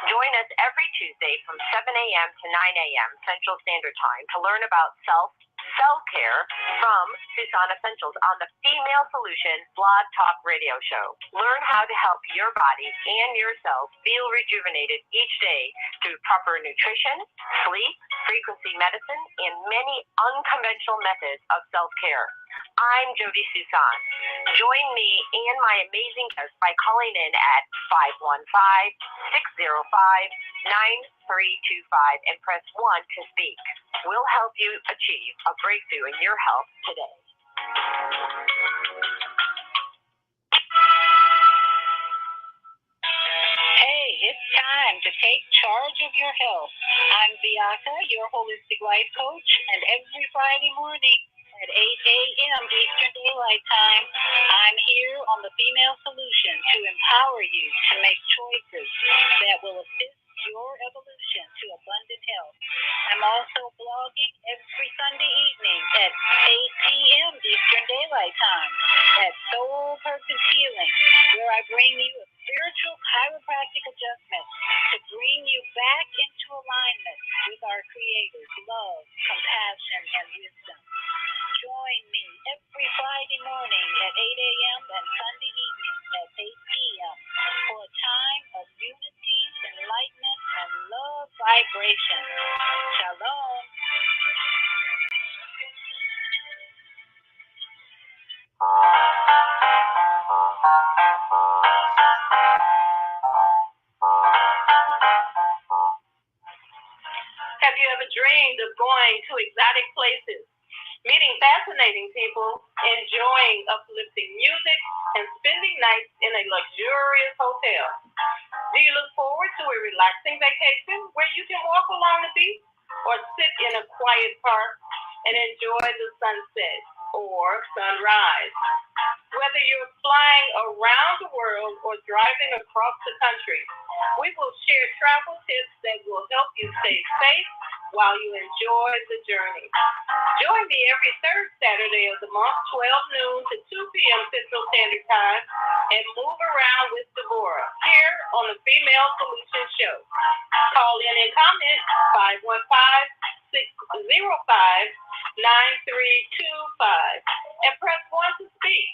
Join us every Tuesday from 7 a.m. to 9 a.m. Central Standard Time to learn about self-care from Tucson Essentials on the Female Solution Blog Talk Radio Show. Learn how to help your body and your cells feel rejuvenated each day through proper nutrition, sleep, frequency medicine, and many unconventional methods of self-care. I'm Jody Susan. Join me and my amazing guests by calling in at 515-605-9325 and press 1 to speak. We'll help you achieve a breakthrough in your health today. Hey, it's time to take charge of your health. I'm Bianca, your holistic life coach, and every Friday morning at 8 a.m. Eastern Daylight Time, I'm here on the Female Solution to empower you to make choices that will assist your evolution to abundant health. I'm also blogging every Sunday evening at 8 p.m. Eastern Daylight Time at Soul Purpose Healing, where I bring you a spiritual chiropractic adjustment to bring you back into alignment with our Creator's love, compassion, and wisdom. Join me every Friday morning at 8 a.m. and Sunday evening at 8 p.m. for a time of unity, enlightenment, and love vibration. Shalom. Have you ever dreamed of going to exotic places, meeting fascinating people, enjoying uplifting music, and spending nights in a luxurious hotel? Do you look forward to a relaxing vacation where you can walk along the beach, or sit in a quiet park and enjoy the sunset or sunrise. Whether you're flying around the world or driving across the country, we will share travel tips that will help you stay safe while you enjoy the journey. Join me every third Saturday of the month, 12 noon to 2 p.m. Central Standard Time, and move around with Deborah here on the Female Solution Show. Call in and comment 515-605-9325 and press 1 to speak.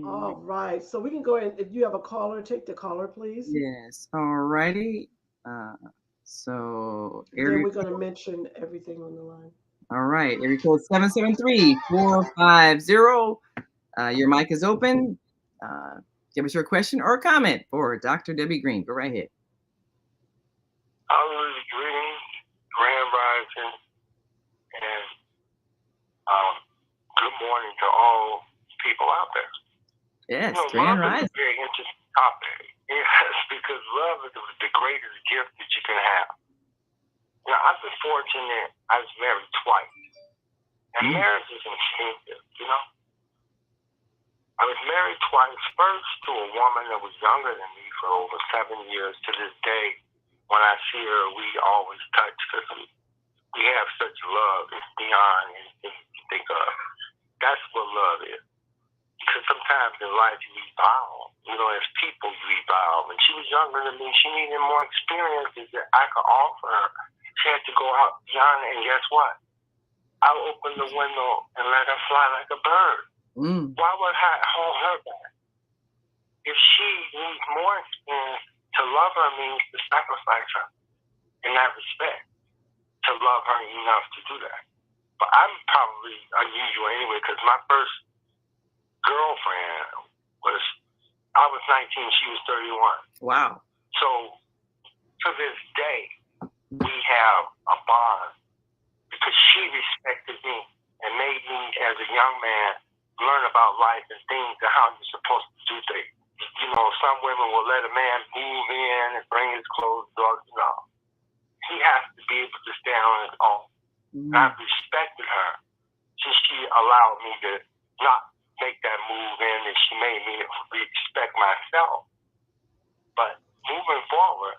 All right. So we can go ahead. If you have a caller, take the caller, please. Yes. All righty. So then we're going to mention everything on the line. All right. Area code 773-450. Your mic is open. Give us your question or comment for Dr. Debbie Green. Go right ahead. Hallelujah, greetings, grand rising, and good morning to all people out there. Yes, grand rising. Love is a very interesting topic. Yes, because love is the greatest gift that you can have. I've been fortunate. I was married twice. And marriage is instinctive, I was married twice. First to a woman that was younger than me for over 7 years. To this day, when I see her, we always touch because we have such love. It's beyond anything you think of. That's what love is. Because sometimes in life you evolve. As people you evolve. And she was younger than me. She needed more experiences that I could offer her. She had to go out beyond it. And guess what? I opened the window and let her fly like a bird. Why would I hold her back? If she needs more experience, to love her means to sacrifice her in that respect. To love her enough to do that. But I'm probably unusual anyway because my first girlfriend I was 19, she was 31. Wow. So to this day, we have a bond because she respected me and made me as a young man learn about life and things and how you're supposed to do things. Some women will let a man move in and bring his clothes, he has to be able to stand on his own. I respected her since she allowed me to not make that move in, and she made me respect myself. But moving forward,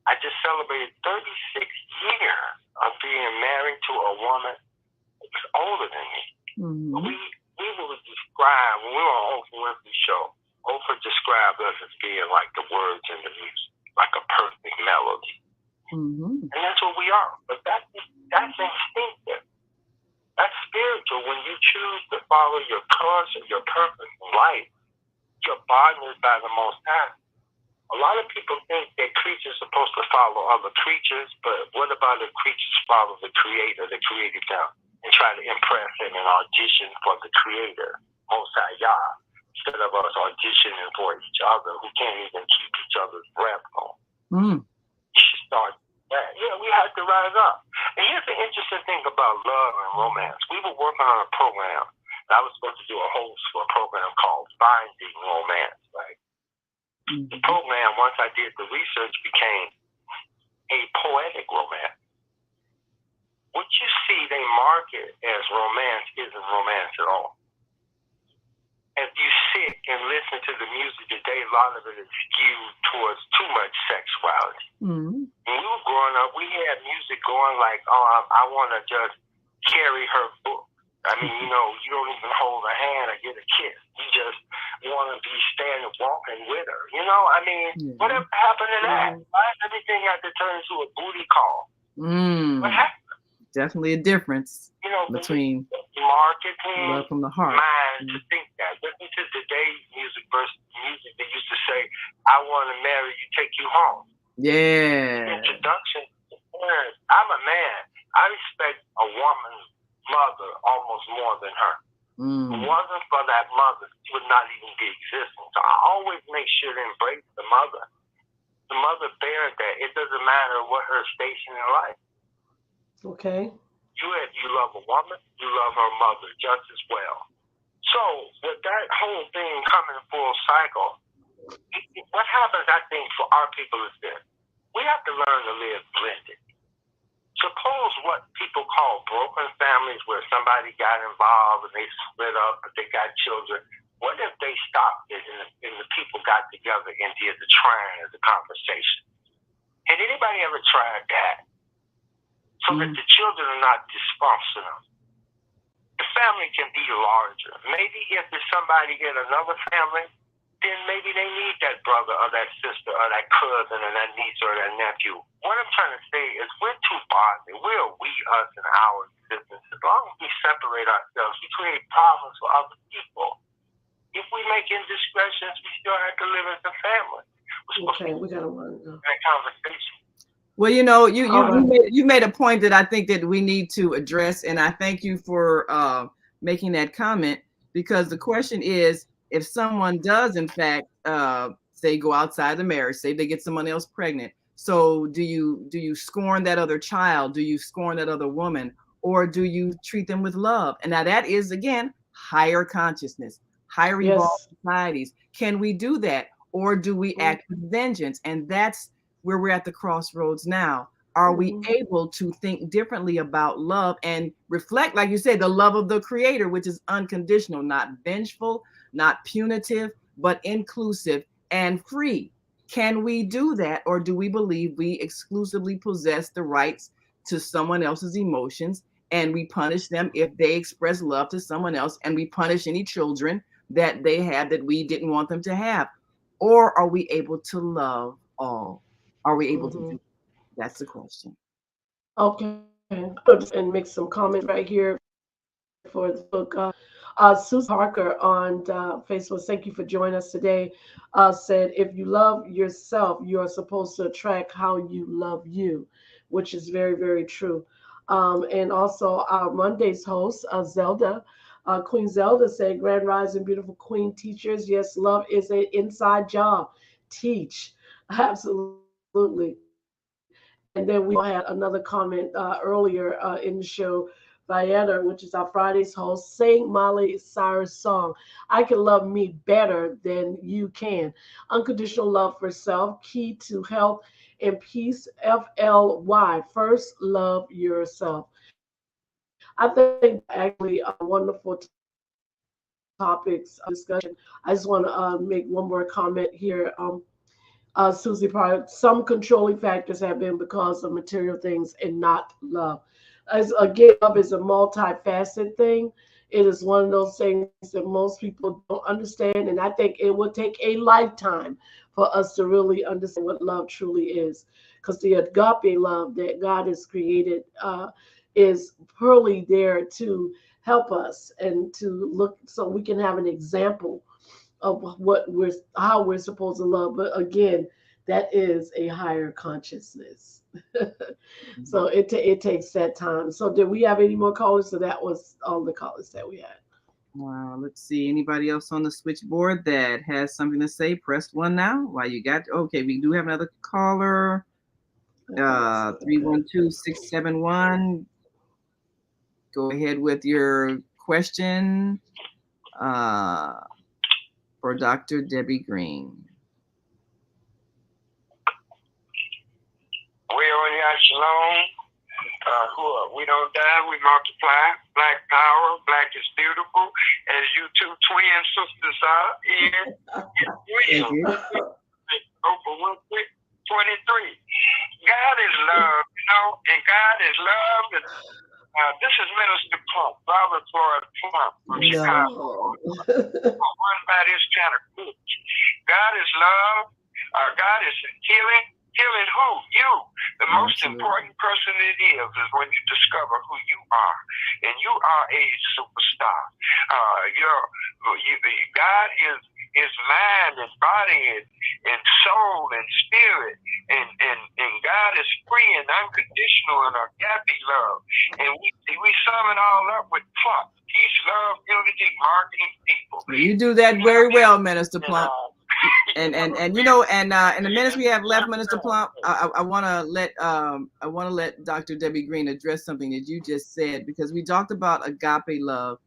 I just celebrated 36 years of being married to a woman that was older than me. We will describe, when we were on Oprah Winfrey show, Oprah described us as being like the words in the music, like a perfect melody. And that's what we are. But that's instinctive. That's spiritual. When you choose to follow your course or your purpose in life, you're bonded by the Most High. A lot of people think that creatures are supposed to follow other creatures, but what about if creatures follow the Creator that created them and try to impress Him and audition for the Creator, Most High Yah, instead of us auditioning for each other who can't even keep each other's breath going? You should start that. We have to rise up. And here's the interesting thing about love and romance. We were working on a program, and I was supposed to do a host for a program called Finding Romance, right? The program, once I did the research, became a poetic romance. What you see they market as romance isn't romance at all. If you sit and listen to the music today, a lot of it is skewed towards too much sexuality. When we were growing up, we had music going like, I want to just carry her book. I mean, you don't even hold her hand or get a kiss. You just want to be standing, walking with her. Whatever happened to that? Why does everything have to turn into a booty call? What happened? Definitely a difference between marketing, love from the heart. Mind to think that. Listen to today's music versus music that used to say, I want to marry you, take you home. Yeah. Introduction to parents. I'm a man. I respect a woman's mother almost more than her. If it wasn't for that mother, she would not even be existing. So I always make sure to embrace the mother. The mother bared that. It doesn't matter what her station in life. Okay. You love a woman, you love her mother just as well. So with that whole thing coming full cycle, what happens, I think, for our people is this. We have to learn to live blended. Suppose what people call broken families, where somebody got involved and they split up, but they got children. What if they stopped it and the people got together and did the trying as a conversation? Had anybody ever tried that? So that the children are not dysfunctional. The family can be larger. Maybe if there's somebody in another family, then maybe they need that brother or that sister or that cousin or that niece or that nephew. What I'm trying to say is we're too bothered. We're we, us, and our existence. As long as we separate ourselves, we create problems for other people. If we make indiscretions, we still have to live as a family. Okay, we got to run that conversation. Well, you made a point that I think that we need to address, and I thank you for making that comment, because the question is, if someone does in fact say go outside the marriage, say they get someone else pregnant, so do you scorn that other child? Do you scorn that other woman, or do you treat them with love? And now that is, again, higher consciousness, higher evolved societies. Can we do that, or do we act with vengeance? And that's where we're at the crossroads now. Are we able to think differently about love and reflect, like you said, the love of the Creator, which is unconditional, not vengeful, not punitive, but inclusive and free? Can we do that, or do we believe we exclusively possess the rights to someone else's emotions, and we punish them if they express love to someone else, and we punish any children that they had that we didn't want them to have? Or are we able to love all? Are we able to do that? That's the question. Okay. And make some comments right here for the book. Susan Parker on Facebook, thank you for joining us today, said, if you love yourself, you are supposed to attract how you love you, which is very, very true. And also our Monday's host, Zelda, Queen Zelda said, Grand Rising, beautiful Queen teachers. Yes, love is an inside job. Teach. Absolutely. And then we also had another comment earlier in the show. Vieta, which is our Friday's host, sang Miley Cyrus' song, I Can Love Me Better Than You Can. Unconditional love for self, key to health and peace, FLY. First, love yourself. I think actually a wonderful topics discussion. I just want to make one more comment here. Susie Pryor, some controlling factors have been because of material things and not love. As again, love is a multifaceted thing. It is one of those things that most people don't understand, and I think it will take a lifetime for us to really understand what love truly is. Because the agape love that God has created is purely there to help us and to look so we can have an example of how we're supposed to love. But again, that is a higher consciousness. So it takes that time. So did we have any more callers? So that was all the callers that we had. Wow. Let's see. Anybody else on the switchboard that has something to say? Press one now. While you got, okay, we do have another caller. 312-671. Go ahead with your question for Dr. Debbie Green. Shalom. We don't die, we multiply. Black power, black is beautiful. As you two twin sisters are in real. Over 23. God is love, and God is love. And, this is Minister Plump, Robert Floyd Plump from Chicago. Run by this kind of group. God is love. God is healing. Healing who? You. The most important person it is when you discover who you are. And you are a superstar. God is mind and body and soul and spirit. And God is free and unconditional and agape love. And we sum it all up with Plump. Peace, love, unity, marketing people. You do that very well, Minister Plump. And you know, and in the minutes we have left, Minister Plump, I want to let Dr. Debbie Green address something that you just said, because we talked about agape love,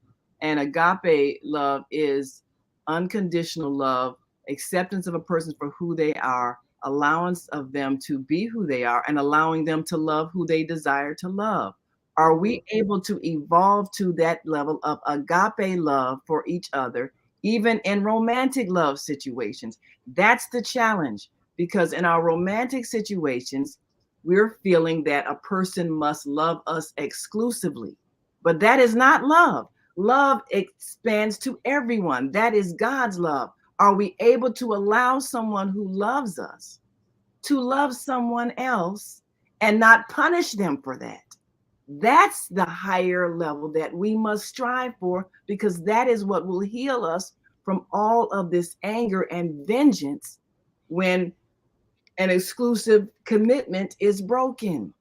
and agape love is unconditional love, acceptance of a person for who they are, allowance of them to be who they are, and allowing them to love who they desire to love. Are we able to evolve to that level of agape love for each other, even in romantic love situations? That's the challenge, because in our romantic situations, we're feeling that a person must love us exclusively. But that is not love. Love expands to everyone. That is God's love. Are we able to allow someone who loves us to love someone else and not punish them for that? That's the higher level that we must strive for, because that is what will heal us from all of this anger and vengeance when an exclusive commitment is broken.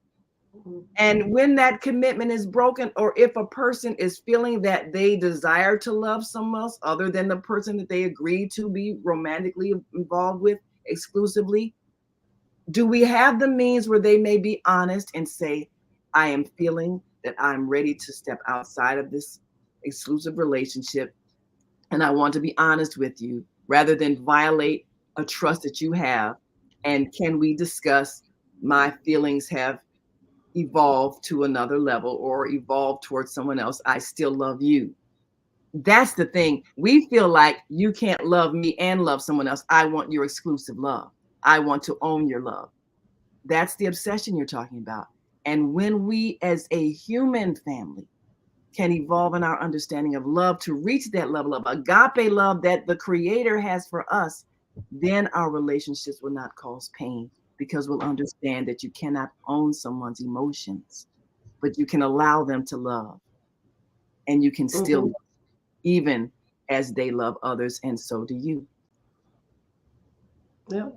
And when that commitment is broken, or if a person is feeling that they desire to love someone else other than the person that they agreed to be romantically involved with exclusively, do we have the means where they may be honest and say, I am feeling that I'm ready to step outside of this exclusive relationship, and I want to be honest with you, rather than violate a trust that you have? And can we discuss, my feelings have evolved to another level or evolved towards someone else. I still love you. That's the thing. We feel like you can't love me and love someone else. I want your exclusive love. I want to own your love. That's the obsession you're talking about. And when we as a human family can evolve in our understanding of love to reach that level of agape love that the Creator has for us, then our relationships will not cause pain, because we'll understand that you cannot own someone's emotions, but you can allow them to love, and you can still love, even as they love others, and so do you. Yeah,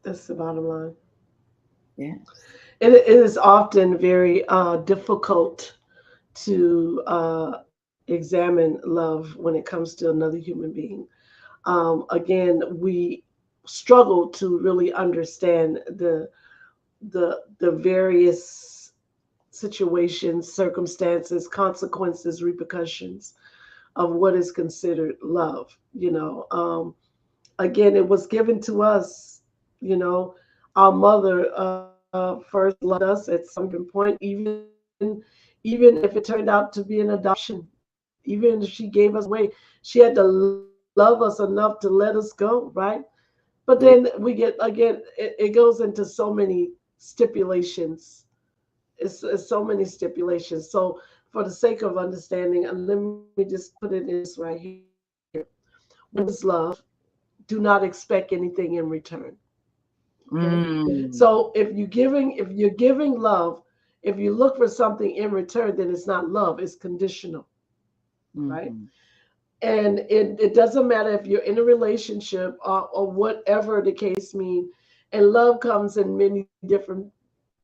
that's the bottom line. Yeah. It is often very difficult to examine love when it comes to another human being. Again, we struggle to really understand the various situations, circumstances, consequences, repercussions of what is considered love. Again, it was given to us. Our mother first loved us at some given point, even if it turned out to be an adoption, even if she gave us away, she had to love us enough to let us go, right? But then Yeah. we get, again, it goes into so many stipulations. It's so many stipulations. So for the sake of understanding, and let me just put it in this right here. When is love, do not expect anything in return. Okay. Mm. So if you're giving love, if you look for something in return, then it's not love, it's conditional, right? Mm-hmm. And it doesn't matter if you're in a relationship, or whatever the case means. And love comes in many different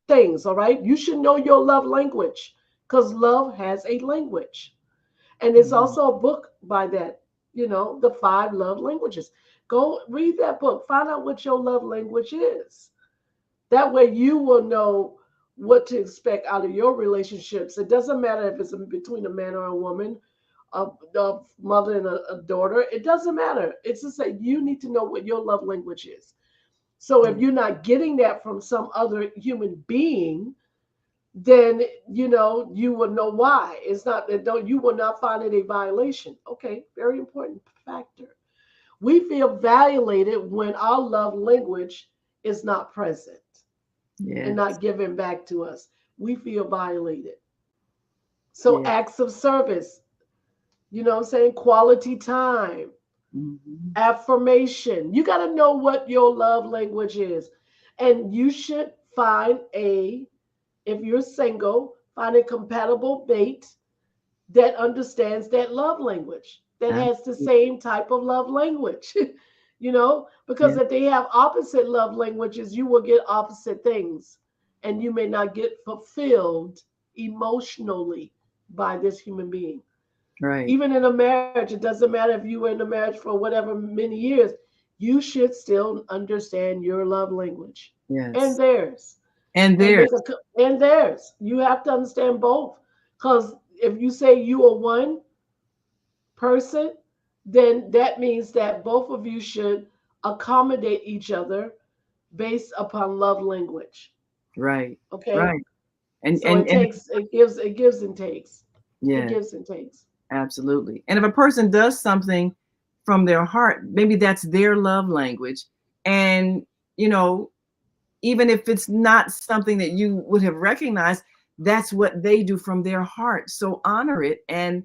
things, all right? You should know your love language, because love has a language. And there's Mm-hmm. also a book by that, the five love languages. Go read that book, find out what your love language is. That way you will know what to expect out of your relationships. It doesn't matter if it's between a man or a woman, a mother and a daughter. It doesn't matter. It's just that you need to know what your love language is. So if Yeah. you're not getting that from some other human being, then you will know why. It's not that, don't you will not find it a violation. Okay, very important factor. We feel violated when our love language is not present and Yes. not given back to us. We feel violated. So Yeah. acts of service, what I'm saying, quality time, Mm-hmm. affirmation. You got to know what your love language is. And you should find if you're single, find a compatible mate that understands that love language, that has the Absolutely. same type of love language. Because Yeah. if they have opposite love languages, you will get opposite things, and you may not get fulfilled emotionally by this human being. Right. Even in a marriage, it doesn't matter if you were in a marriage for whatever many years. you should still understand your love language and Yes. theirs, And and there's and theirs. You have to understand both, because if you say you are one person, then that means that both of you should accommodate each other based upon love language. right. Okay, Right. And so and and it gives and takes. It yeah, gives and takes. absolutely. And if a person does something from their heart, maybe that's their love language. And you know, even if it's not something that you would have recognized, that's what they do from their heart. So honor it and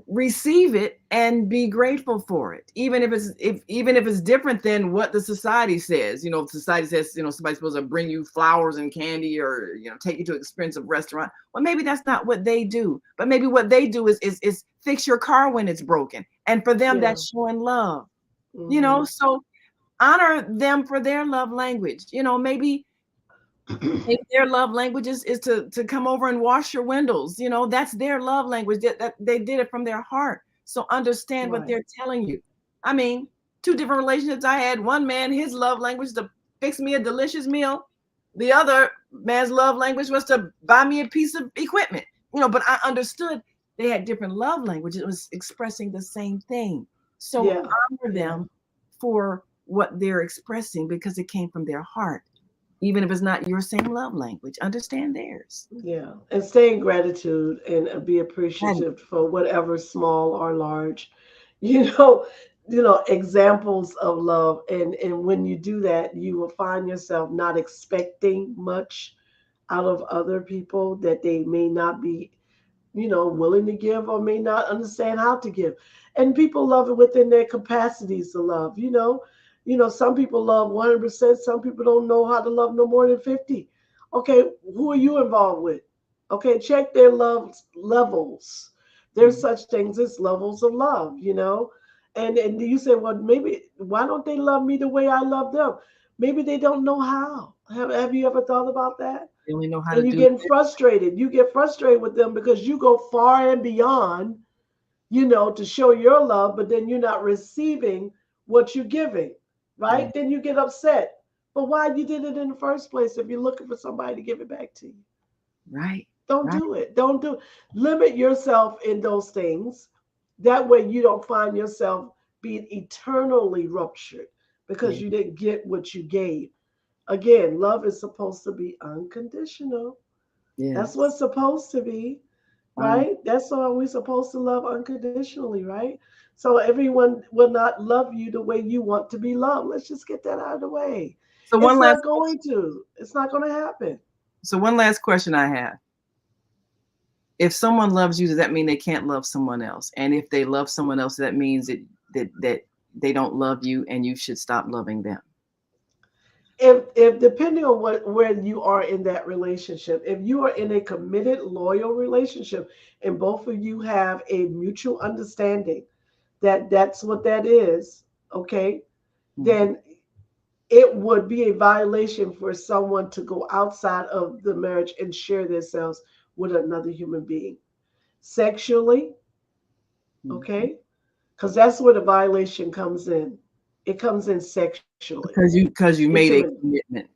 receive it and be grateful for it, even if it's different than what the society says. You know, if society says, you know, somebody's supposed to bring you flowers and candy, or you know, take you to an expensive restaurant. Well, maybe that's not what they do, but maybe what they do is fix your car when it's broken, and for them Yeah. that's showing love. You know, Hmm. so honor them for their love language. You know, maybe their love language is to come over and wash your windows. You know, that's their love language. That they did it from their heart. So understand what Right. they're telling you. I mean, two different relationships I had. One man, his love language is to fix me a delicious meal. The other man's love language was to buy me a piece of equipment. You know, but I understood they had different love languages. It was expressing the same thing. So Yeah. honor Yeah. them for what they're expressing because it came from their heart, even if it's not your same love language. Understand theirs. Yeah. And stay in gratitude and be Right. appreciative for whatever small or large, you know, examples of love. And when you do that, you will find yourself not expecting much out of other people that they may not be, willing to give or may not understand how to give. And people love it within their capacities to love. Some people love 100%. Some people don't know how to love no more than 50. Okay, who are you involved with? Okay, check their love levels. There's Mhm. such things as levels of love. And you say, well, maybe why don't they love me the way I love them? Maybe they don't know how. Have you ever thought about that? They only know how to And you do getting it. frustrated. You get frustrated with them because you go far and beyond, to show your love, but then you're not receiving what you're giving, Yeah. right? Then you get upset. But why you did it in the first place if you're looking for somebody to give it back to you? Right. Don't Right. do it. Don't do Limit yourself in those things. That way you don't find yourself being eternally ruptured Yeah. because you didn't get what you gave. Again, love is supposed to be unconditional. That's Yes. what's supposed to be, Um, right? That's all we're supposed to love unconditionally, right? So everyone will not love you the way you want to be loved. Let's just get that out of the way. so one It's last not going to. It's not going to happen. one last question I have. If someone loves you, does that mean they can't love someone else? And if they love someone else, that means that they don't love you and you should stop loving them. If depending on where you are in that relationship, if you are in a committed, loyal relationship, and both of you have a mutual understanding that that's what that is, okay, Mhm. then it would be a violation for someone to go outside of the marriage and share themselves with another human being sexually, Mhm. okay? Because that's where the violation comes in. It comes in sexually, Because you made a intimate. commitment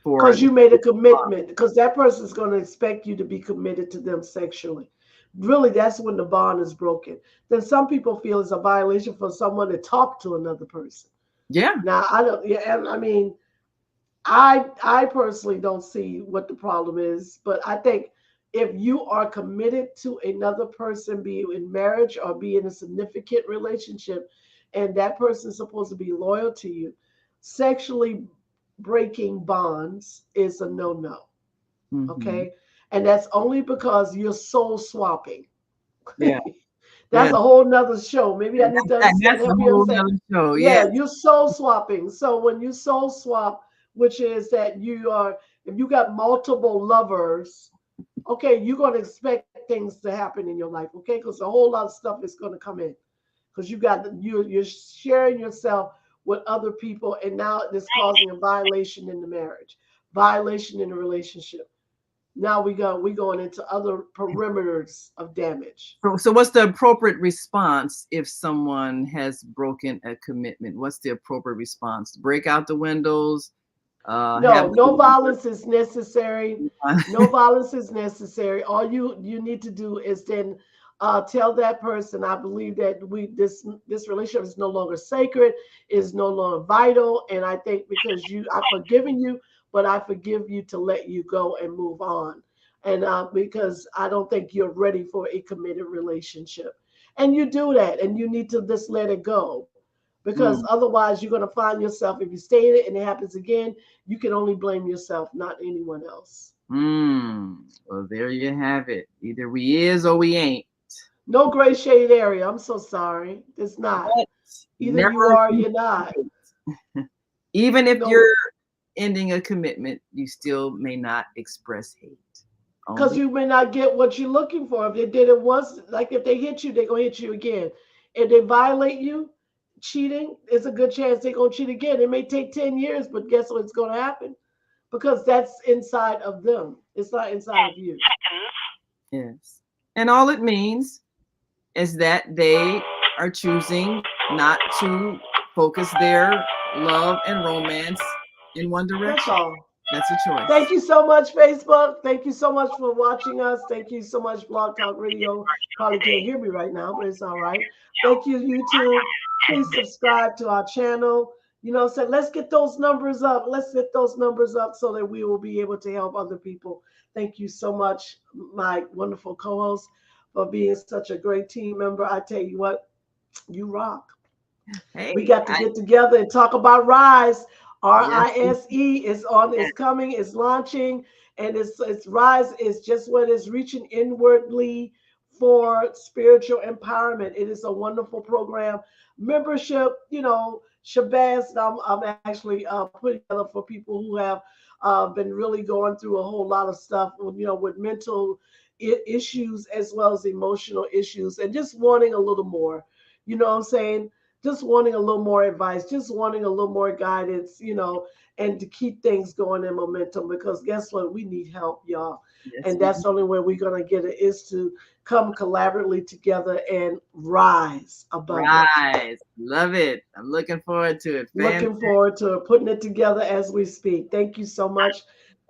for Because the you made a commitment, because that person is going to expect you to be committed to them sexually. Really, that's when the bond is broken. Then some people feel it's a violation for someone to talk to another person. yeah. Now, I don't, yeah, I mean, I personally don't see what the problem is, but I think if you are committed to another person, be it in marriage or be in a significant relationship, and that person is supposed to be loyal to you, sexually breaking bonds is a no-no. Hmm. Okay. And that's only because you're soul swapping. Yeah. That's Yeah. a whole nother show. Maybe I need to understand, That's a help you whole understand. nother show. Yeah, Yes. you're soul swapping. So when you soul swap, which is that if you got multiple lovers, okay, you're going to expect things to happen in your life, okay? Because a whole lot of stuff is going to come in because you're sharing yourself with other people, and now it's causing a violation in the marriage, violation in the relationship. Now we going into other perimeters of damage. So what's the appropriate response if someone has broken a commitment? What's the appropriate response? Break out the windows? No violence is necessary. No violence is necessary. All you need to do is then tell that person, I believe that this relationship is no longer sacred, is no longer vital, and I think because I've forgiven you, but I forgive you to let you go and move on, and because I don't think you're ready for a committed relationship, and you do that, and you need to just let it go. Because otherwise, you're going to find yourself, if you stay in it and it happens again, you can only blame yourself, not anyone else. Well, there you have it. Either we is or we ain't. No gray shade area. I'm so sorry. It's not. But Either you are or you're not. Even if you're ending a commitment, you still may not express hate. Because you may not get what you're looking for. If they did it once, like if they hit you, they're going to hit you again. If they violate you, cheating, it's a good chance they're going to cheat again. It may take 10 years, but guess what's going to happen? Because that's inside of them. It's not inside of you. Yes. And all it means is that they are choosing not to focus their love and romance in one direction. That's all. That's a choice. Thank you so much, Facebook. Thank you so much for watching us. Thank you so much, Blog Talk Radio. Probably can't hear me right now, but it's all right. Thank you, YouTube. Please subscribe to our channel. So let's get those numbers up. Let's get those numbers up so that we will be able to help other people. Thank you so much, my wonderful co-host, for being such a great team member. I tell you what, you rock. Hey, we got to get together and talk about Rise. RISE is coming, is launching, and it's Rise is just what is reaching inwardly for spiritual empowerment. It is a wonderful program. Membership, Shabazz, I'm actually putting together for people who have been really going through a whole lot of stuff, with mental issues as well as emotional issues, and just wanting a little more. You know what I'm saying? Just wanting a little more advice, just wanting a little more guidance, and to keep things going in momentum, because guess what? We need help, y'all. Yes, and that's the only way we're going to get it is to come collaboratively together and rise above it. Love it. I'm looking forward to it. Looking forward to it, putting it together as we speak. Thank you so much.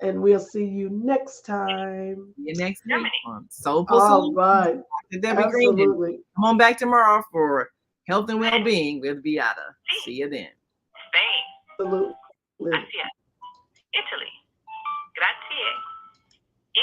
And we'll see you next time. See you next week on Soulful. All right. Absolutely. Come on back tomorrow for Health and Well-Being with Beata. See you then. Spain. Absolutely. Asia. Italy.